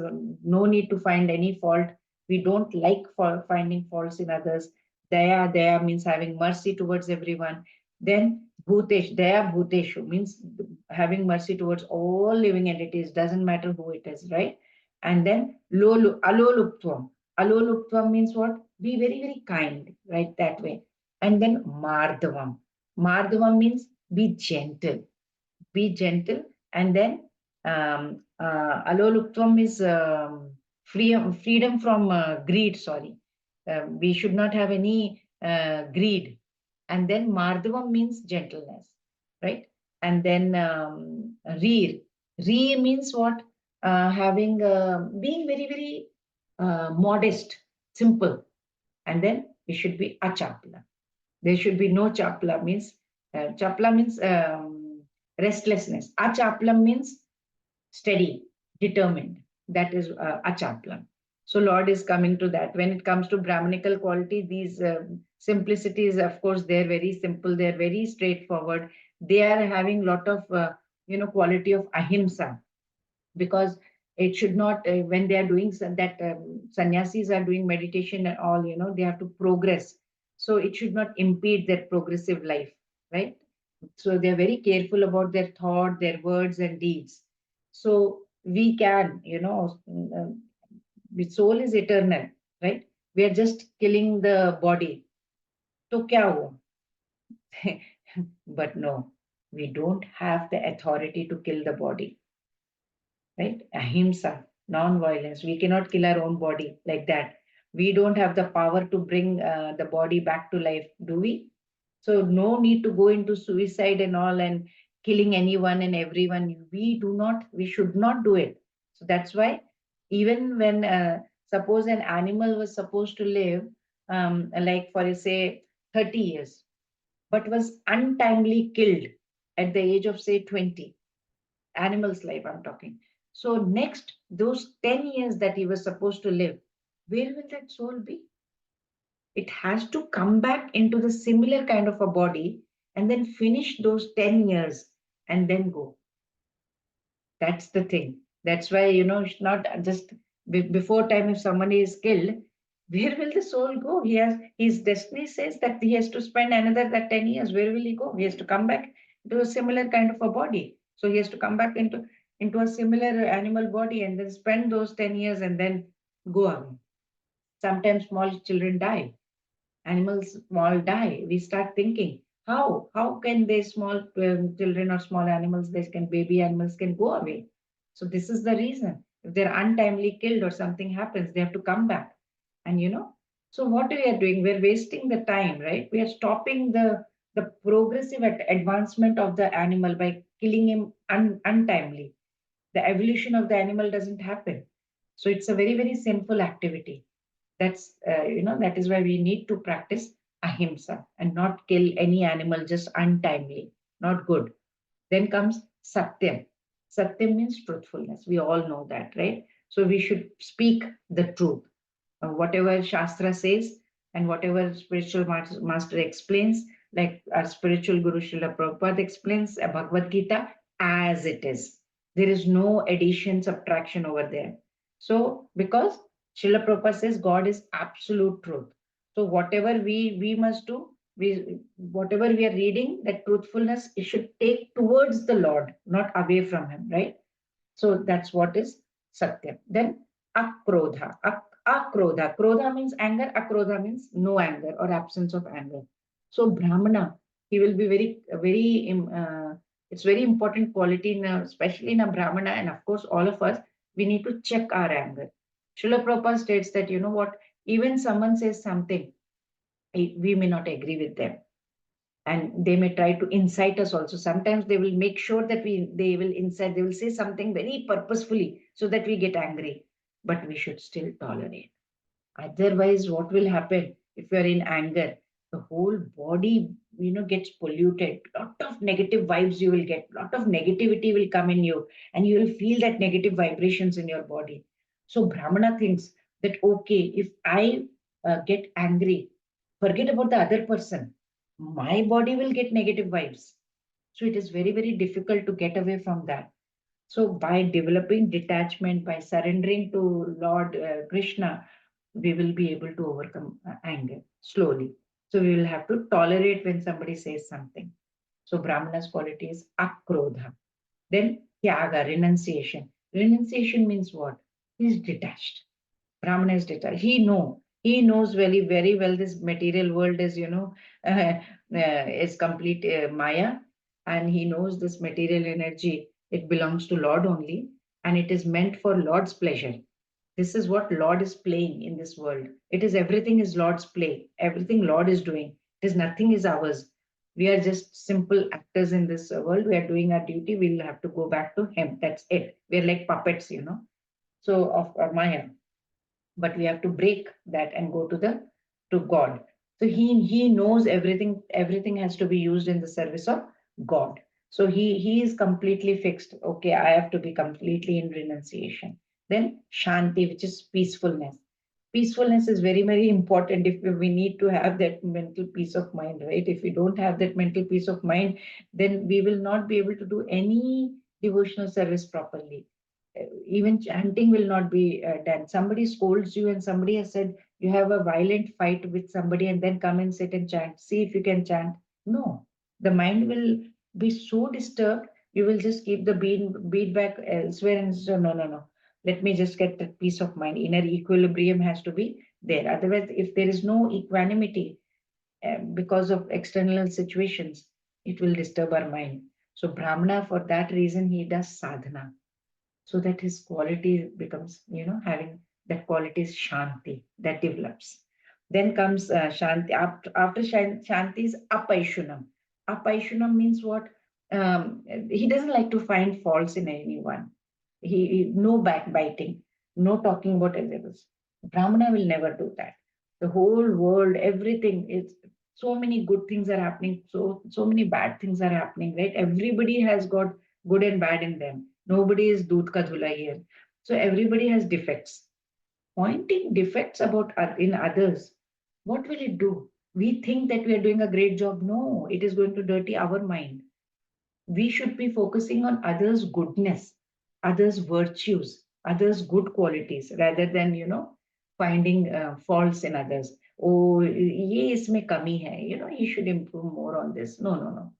no need to find any fault. We don't like for finding faults in others. Daya means having mercy towards everyone. Then Daya Bhuteshu means having mercy towards all living entities, doesn't matter who it is, right? And then Aloluptvam. Aloluptvam means what? Be very, very kind, right? That way. And then Mardavam. Mardavam means be gentle. Be gentle. And then Aloluptvam is freedom from greed, sorry. We should not have any greed. And then Mardavam means gentleness, right? And then Reer. Reer means what? Being very, very modest, simple. And then we should be achapla. There should be no chapla, means chapla means restlessness. Achaplam means steady, determined. That is achaplam. So Lord is coming to that. When it comes to Brahmanical quality, these simplicities, of course, they're very simple. They're very straightforward. They are having lot of, quality of ahimsa, because it should not, when they are doing that, sannyasis are doing meditation and all, they have to progress. So it should not impede their progressive life, right? So they're very careful about their thought, their words and deeds. So we can, the soul is eternal, right? We are just killing the body. So kya hua? But no, we don't have the authority to kill the body, right? Ahimsa, non-violence. We cannot kill our own body like that. We don't have the power to bring the body back to life, do we? So no need to go into suicide and all and killing anyone and everyone. We should not do it. So that's why even when, suppose an animal was supposed to live, like for say 30 years, but was untimely killed at the age of say 20, animal's life I'm talking. So next, those 10 years that he was supposed to live, where will that soul be? It has to come back into the similar kind of a body and then finish those 10 years and then go. That's the thing. That's why, it's not just before time, if somebody is killed, where will the soul go? His destiny says that he has to spend another that 10 years. Where will he go? He has to come back to a similar kind of a body. So he has to come back into a similar animal body and then spend those 10 years and then go away. Sometimes small children die. Animals small die. We start thinking, how can they small children or small animals, they can baby animals can go away? So this is the reason. If they're untimely killed or something happens, they have to come back. And So what we are doing, we're wasting the time, right? We are stopping the progressive advancement of the animal by killing him untimely. The evolution of the animal doesn't happen. So it's a very, very sinful activity. That's, that is why we need to practice ahimsa and not kill any animal just untimely, not good. Then comes satyam. Satyam means truthfulness. We all know that, right? So we should speak the truth. Whatever Shastra says and whatever spiritual master explains, like our spiritual Guru Srila Prabhupada explains Bhagavad Gita as it is. There is no addition, subtraction over there. So, because Srila Prabhupada says God is absolute truth. So, whatever we must do, whatever we are reading, that truthfulness, it should take towards the Lord, not away from Him, right? So that's what is Satyam. Then Akrodha. Akrodha. Krodha means anger. Akrodha means no anger or absence of anger. So Brahmana, he will be it's very important quality, especially in a Brahmana, and of course all of us, we need to check our anger. Srila Prabhupada states that, you know what, even someone says something, we may not agree with them, and they may try to incite us also. Sometimes they will make sure that they will incite, they will say something very purposefully so that we get angry, but we should still tolerate. Otherwise, what will happen if you are in anger? The whole body, gets polluted. Lot of negative vibes you will get. Lot of negativity will come in you, and you will feel that negative vibrations in your body. So Brahmana thinks that, okay, if I get angry, forget about the other person. My body will get negative vibes. So it is very, very difficult to get away from that. So by developing detachment, by surrendering to Lord Krishna, we will be able to overcome anger slowly. So we will have to tolerate when somebody says something. So Brahmana's quality is akrodha. Then tyaga, renunciation. Renunciation means what? He's detached. Brahmana is detached. He knows very, very well this material world is, is complete Maya, and he knows this material energy, it belongs to Lord only, and it is meant for Lord's pleasure. This is what Lord is playing in this world. It is everything is Lord's play. Everything Lord is doing. It is nothing is ours. We are just simple actors in this world. We are doing our duty. We'll have to go back to Him. That's it. We're like puppets, So of Maya, but we have to break that and go to God. So he knows everything has to be used in the service of God. So he is completely fixed. Okay, I have to be completely in renunciation. Then shanti, which is peacefulness. Peacefulness is very, very important if we need to have that mental peace of mind, right? If we don't have that mental peace of mind, then we will not be able to do any devotional service properly. Even chanting will not be done. Somebody scolds you and somebody has said you have a violent fight with somebody and then come and sit and chant. See if you can chant. No, the mind will be so disturbed. You will just keep the beat back elsewhere and so no, no, no. Let me just get that peace of mind. Inner equilibrium has to be there. Otherwise, if there is no equanimity because of external situations, it will disturb our mind. So Brahmana, for that reason, he does sadhana so that his quality becomes, having that quality is shanti that develops. Then comes shanti. After shanti is apaishunam. Apaishunam means what? He doesn't like to find faults in anyone. No backbiting, no talking about others. Brahmana will never do that. The whole world, everything is so many good things are happening, so many bad things are happening, right? Everybody has got good and bad in them. Nobody is doodh ka dhula here. So everybody has defects. Pointing defects about in others, what will it do? We think that we are doing a great job. No, it is going to dirty our mind. We should be focusing on others' goodness, others' virtues, others' good qualities, rather than finding faults in others. Oh, ye isme kami hai. He should improve more on this. No, no, no.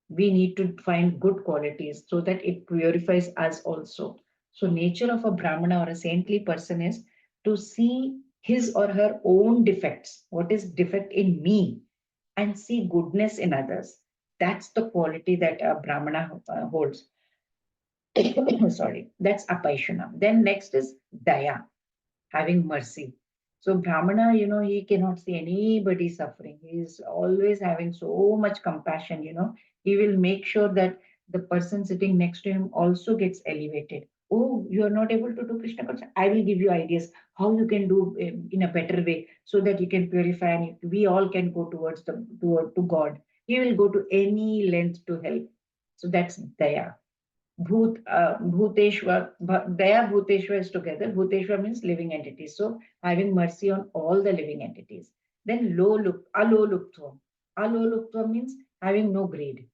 We need to find good qualities so that it purifies us also. So nature of a Brahmana or a saintly person is to see his or her own defects, what is defect in me, and see goodness in others. That's the quality that a Brahmana holds. Sorry, that's Apaishana. Then next is Daya, having mercy. So Brahmana, he cannot see anybody suffering. He is always having so much compassion, He will make sure that the person sitting next to him also gets elevated. Oh, you are not able to do Krishna consciousness. I will give you ideas how you can do in a better way so that you can purify and we all can go towards to God. He will go to any length to help. So that's Daya. Daya, Bhuteshwar is together. Bhuteshwar means living entities. So having mercy on all the living entities. Then Aloluptvam. Aloluptvam means having no greed.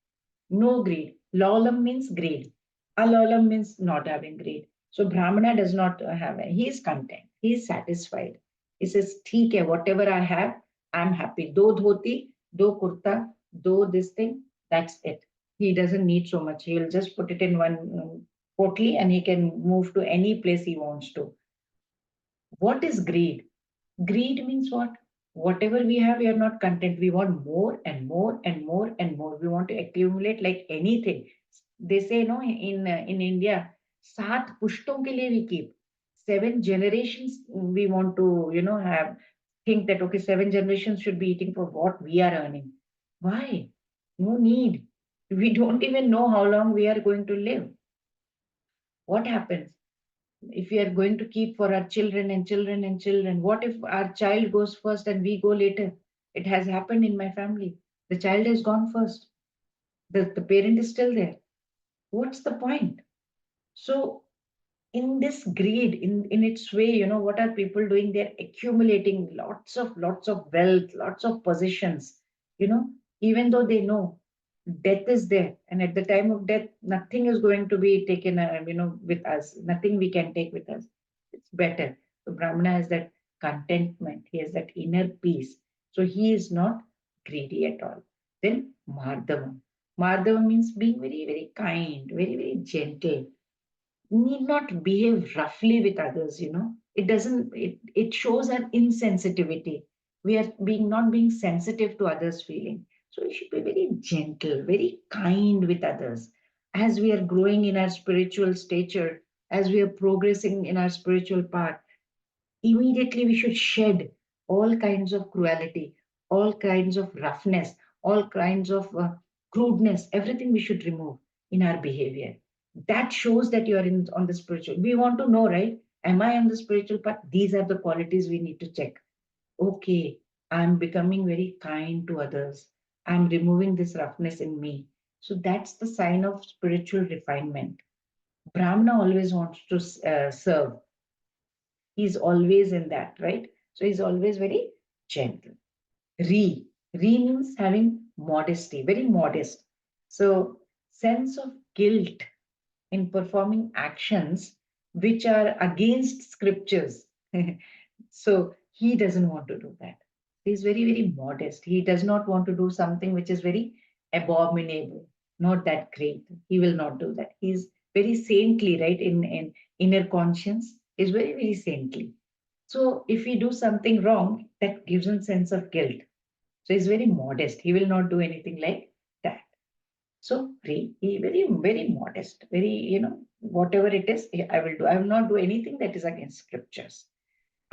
No greed. Lolam means greed. Alolam means not having greed. So Brahmana does not have, he is content. He is satisfied. He says, "Theek hai, whatever I have, I'm happy. Do dhoti, do kurta, do this thing, that's it." He doesn't need so much. He'll just put it in one potli and he can move to any place he wants to. What is greed? Greed means what? Whatever we have, we are not content. We want more and more and more and more. We want to accumulate like anything. They say, no, in India, सात पुश्तों के लिए we keep 7 generations. We want to, have think that okay, 7 generations should be eating for what we are earning. Why? No need. We don't even know how long we are going to live. What happens? If we are going to keep for our children and children and children, what if our child goes first and we go later? It has happened in my family. The child has gone first. The parent is still there. What's the point? So in this greed, in its way, what are people doing? They're accumulating lots of wealth, lots of possessions, even though they know death is there. And at the time of death, nothing is going to be taken, with us. Nothing we can take with us. It's better. So Brahmana has that contentment. He has that inner peace. So he is not greedy at all. Then Mardava. Mardava means being very, very kind, very, very gentle. Need not behave roughly with others, It doesn't, it shows an insensitivity. We are not being sensitive to others' feeling. So we should be very gentle, very kind with others. As we are growing in our spiritual stature, as we are progressing in our spiritual path, immediately we should shed all kinds of cruelty, all kinds of roughness, all kinds of crudeness, everything we should remove in our behavior. That shows that you are on the spiritual. We want to know, right? Am I on the spiritual path? These are the qualities we need to check. Okay, I'm becoming very kind to others. I'm removing this roughness in me. So that's the sign of spiritual refinement. Brahmana always wants to serve. He's always in that, right? So he's always very gentle. Re. Re means having modesty, very modest. So sense of guilt in performing actions which are against scriptures. So he doesn't want to do that. He's very, very modest. He does not want to do something which is very abominable, not that great. He will not do that. He's very saintly, right? In inner conscience, is very, very saintly. So if we do something wrong, that gives him sense of guilt. So he's very modest. He will not do anything like that. So he very, very modest, very, whatever it is, I will do. I will not do anything that is against scriptures.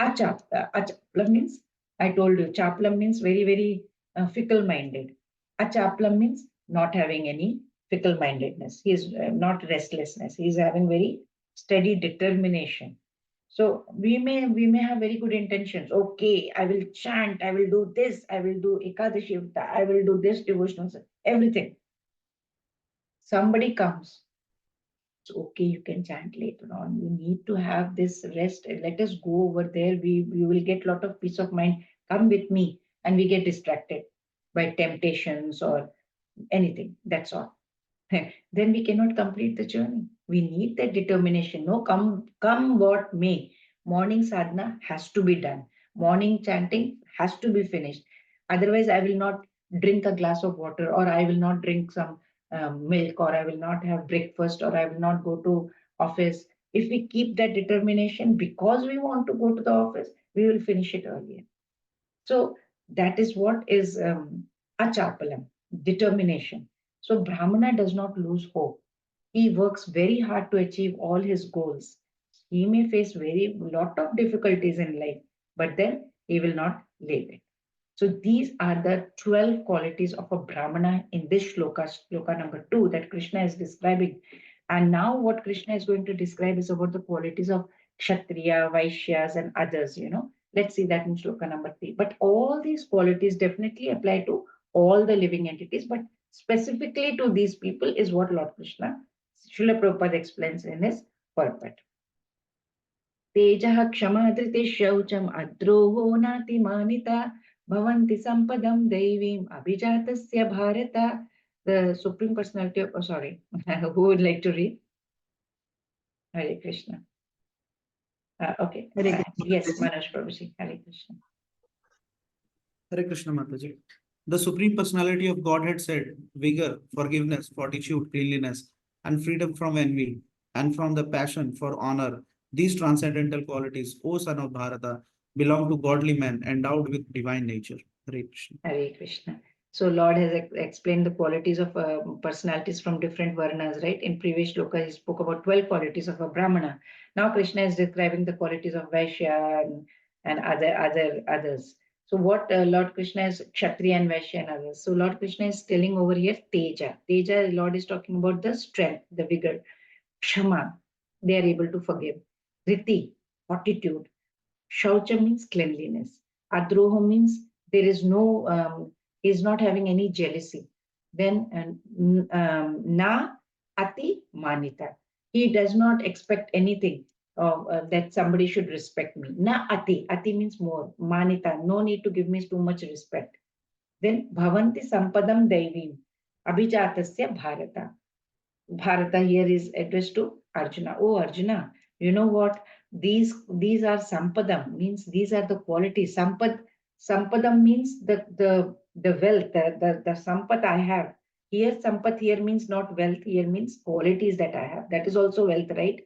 Achapla means, I told you, chaplam means very, very fickle-minded. Achaplam means not having any fickle-mindedness. He is not restlessness. He is having very steady determination. So we may have very good intentions. Okay, I will chant, I will do this, I will do Ekadashi, I will do this devotional, everything. Somebody comes. It's okay, you can chant later on. You need to have this rest. Let us go over there. We will get a lot of peace of mind. Come with me. And we get distracted by temptations or anything. That's all. Then we cannot complete the journey. We need that determination. No, come what may. Morning sadhana has to be done. Morning chanting has to be finished. Otherwise, I will not drink a glass of water, or I will not drink some milk, or I will not have breakfast, or I will not go to office. If we keep that determination because we want to go to the office, we will finish it earlier. So that is what is achapalam, determination. So Brahmana does not lose hope. He works very hard to achieve all his goals. He may face very lot of difficulties in life, but then he will not leave it. So these are the 12 qualities of a Brahmana in this shloka, shloka number 2 that Krishna is describing. And now what Krishna is going to describe is about the qualities of Kshatriya, Vaishyas, and others, Let's see that in shloka number 3. But all these qualities definitely apply to all the living entities, but specifically to these people is what Lord Krishna, Srila Prabhupada explains in his purport. Tejaha Kshama Dhriti Shaucham Adroho Nati Manita Bhavanti Sampadam Devim Abhijatasya Bharata. The Supreme Personality of, who would like to read? Hare Krishna. Okay. Hare Yes, Manoj Prabhuji. Hare Krishna. Hare Krishna Mataji. The Supreme Personality of Godhead said, vigor, forgiveness, fortitude, cleanliness, and freedom from envy, and from the passion for honor. These transcendental qualities, O son of Bharata, belong to godly men endowed with divine nature. Hare Krishna. Hare Krishna. So Lord has explained the qualities of personalities from different varnas, right? In previous shloka, he spoke about 12 qualities of a Brahmana. Now Krishna is describing the qualities of Vaishya and others. So what Lord Krishna is Kshatriya and Vaishya and others. So Lord Krishna is telling over here Teja. Teja, Lord is talking about the strength, the vigor. Kshama, they are able to forgive. Riti, fortitude. Shaucha means cleanliness. Adroho means there is no, is not having any jealousy. Then na ati manita. He does not expect anything that somebody should respect me. Na ati. Ati means more. Manita. No need to give me too much respect. Then bhavanti sampadam daivim. Abhijatasya bharata. Bharata here is addressed to Arjuna. Oh Arjuna, you know what? These are sampadam, means these are the qualities. Sampadam means the wealth, the sampat I have. Here sampat here means not wealth, here means qualities that I have. That is also wealth, right?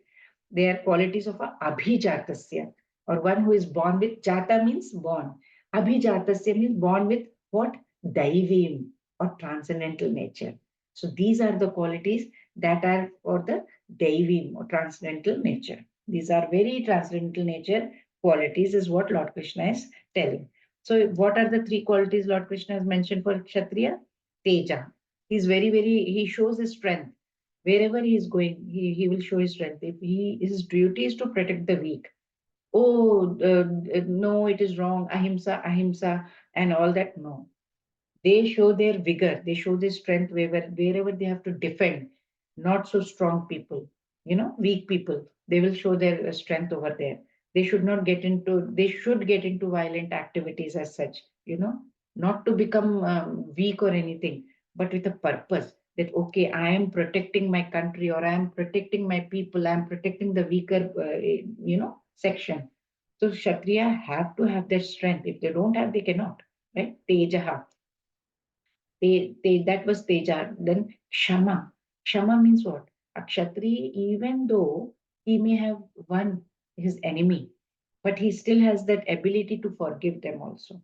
They are qualities of a abhijatasya, or one who is born with. Jata means born. Abhijatasya means born with what? Daivim, or transcendental nature. So these are the qualities that are for the Daivim, or transcendental nature. These are very transcendental nature qualities, is what Lord Krishna is telling. So what are the 3 qualities Lord Krishna has mentioned for Kshatriya? Teja. He shows his strength. Wherever he is going, he will show his strength. If his duty is to protect the weak. Oh, no, it is wrong. Ahimsa, and all that. No. They show their vigor. They show their strength wherever they have to defend. Not so strong people, weak people. They will show their strength over there. They should get into violent activities as such, not to become weak or anything, but with a purpose that, okay, I am protecting my country, or I am protecting my people, I am protecting the weaker, section. So Kshatriya have to have their strength. If they don't have, they cannot, right? Tejaha. That was Teja. Then Kshama. Kshama means what? A Kshatri, even though he may have won his enemy, but he still has that ability to forgive them also.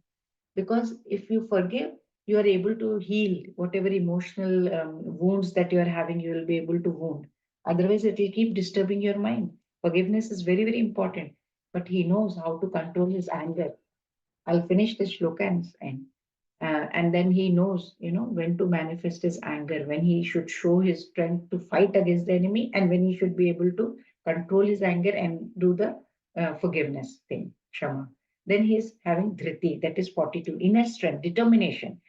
Because if you forgive, you are able to heal whatever emotional wounds that you are having, you will be able to wound. Otherwise, it will keep disturbing your mind. Forgiveness is very, very important. But he knows how to control his anger. I'll finish this shloka and end. And then he knows, when to manifest his anger, when he should show his strength to fight against the enemy, and when he should be able to control his anger and do the forgiveness thing, Shama. Then he is having dhriti, that is fortitude, inner strength, determination.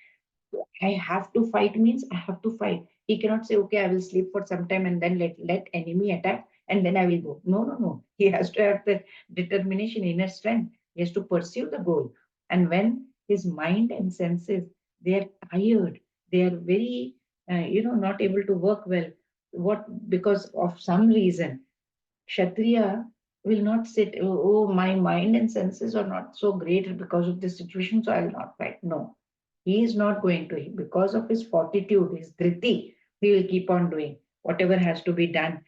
I have to fight means I have to fight. He cannot say, okay, I will sleep for some time and then let enemy attack and then I will go. No. He has to have the determination, inner strength. He has to pursue the goal. And when his mind and senses, they are tired, they are very, not able to work well. Because of some reason, Kshatriya will not sit, oh, my mind and senses are not so great because of this situation, so I will not fight. No, he is not going to. Because of his fortitude, his dhriti, he will keep on doing whatever has to be done.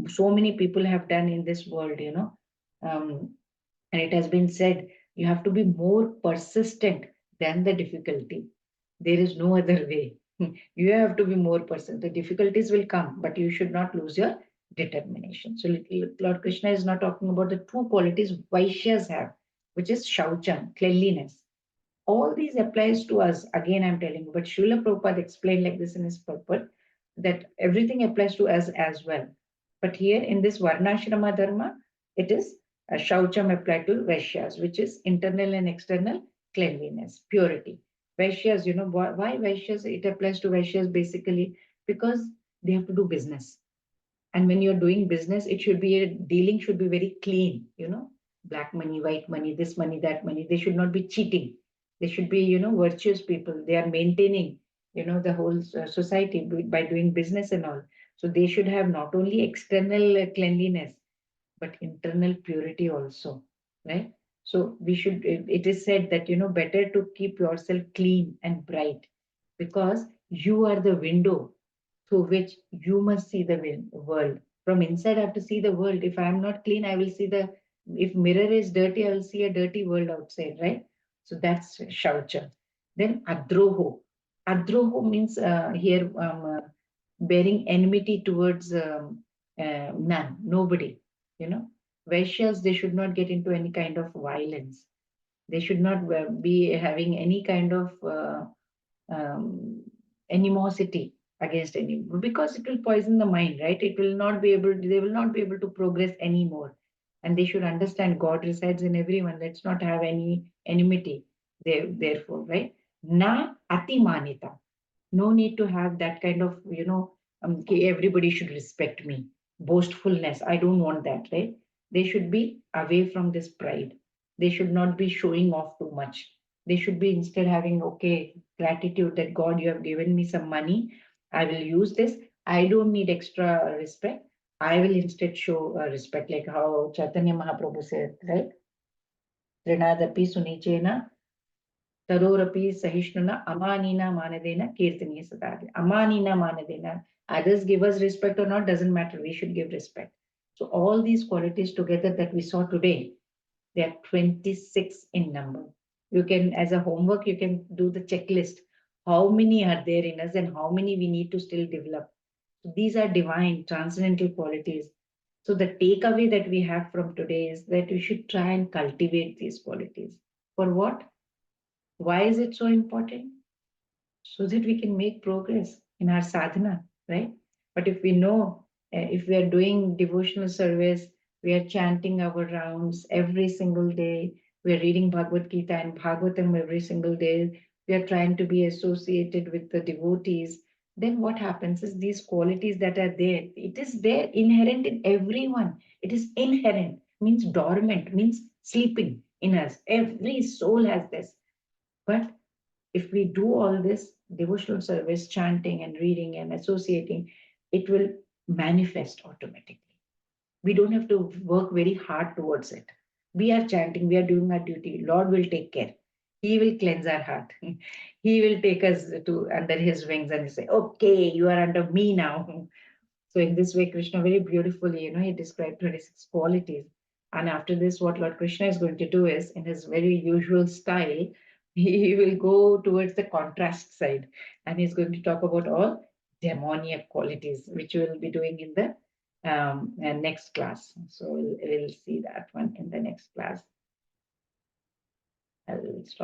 So many people have done in this world, and it has been said, you have to be more persistent than the difficulty. There is no other way. You have to be more persistent. The difficulties will come, but you should not lose your determination. So Lord Krishna is not talking about the 2 qualities Vaishyas have. which is Shaucham, cleanliness. All these applies to us. Again, I'm telling you, but Srila Prabhupada explained like this in his purport, that everything applies to us as well. But here in this Varnashrama Dharma, it is a Shaucham applied to Vaishyas, which is internal and external cleanliness, purity. Vaishyas, why Vaishyas? It applies to Vaishyas basically because they have to do business. And when you're doing business, it should be dealing should be very clean, black money, white money, this money, that money. They should not be cheating. They should be, virtuous people. They are maintaining, the whole society by doing business and all. So they should have not only external cleanliness, but internal purity also, right? So we should, it is said that, better to keep yourself clean and bright because you are the window through which you must see the world. From inside, I have to see the world. If I am not clean, I will see if mirror is dirty, I will see a dirty world outside, right? So that's Shaucha. Then Adroho. Adroho means here bearing enmity towards none, nobody, Vaishyas, they should not get into any kind of violence. They should not be having any kind of um, animosity against anyone because it will poison the mind, right? They will not be able to progress anymore. And they should understand God resides in everyone. Let's not have any enmity therefore, right? Na atimanita. No need to have that kind of, everybody should respect me. Boastfulness. I don't want that, right? They should be away from this pride. They should not be showing off too much. They should be instead having, okay, gratitude that God, you have given me some money. I will use this. I don't need extra respect. I will instead show respect, like how Chaitanya Mahaprabhu said, right? Trinadapi Sunichena Tarorapi Sahishnuna Amanina Manadena Kirtaniya Sadhya. Amanina Manadena. Others give us respect or not, doesn't matter. We should give respect. So all these qualities together that we saw today, they are 26 in number. You can, as a homework, you can do the checklist. How many are there in us and how many we need to still develop? So these are divine, transcendental qualities. So the takeaway that we have from today is that we should try and cultivate these qualities. For what? Why is it so important? So that we can make progress in our sadhana, right? But if we know, if we are doing devotional service, we are chanting our rounds every single day, we are reading Bhagavad Gita and Bhagavatam every single day, we are trying to be associated with the devotees, then what happens is these qualities that are there, it is there inherent in everyone. It is inherent, means dormant, means sleeping in us. Every soul has this. But if we do all this devotional service, chanting and reading and associating, it will manifest automatically. We don't have to work very hard towards it. We are chanting, we are doing our duty. Lord will take care. He will cleanse our heart. He will take us to under his wings and say, okay, you are under me now. So in this way, Krishna very beautifully, he described 26 qualities. And after this, what Lord Krishna is going to do is, in his very usual style, he will go towards the contrast side. And he's going to talk about all demoniac qualities, which we will be doing in the next class. So we'll see that one in the next class. I'll stop.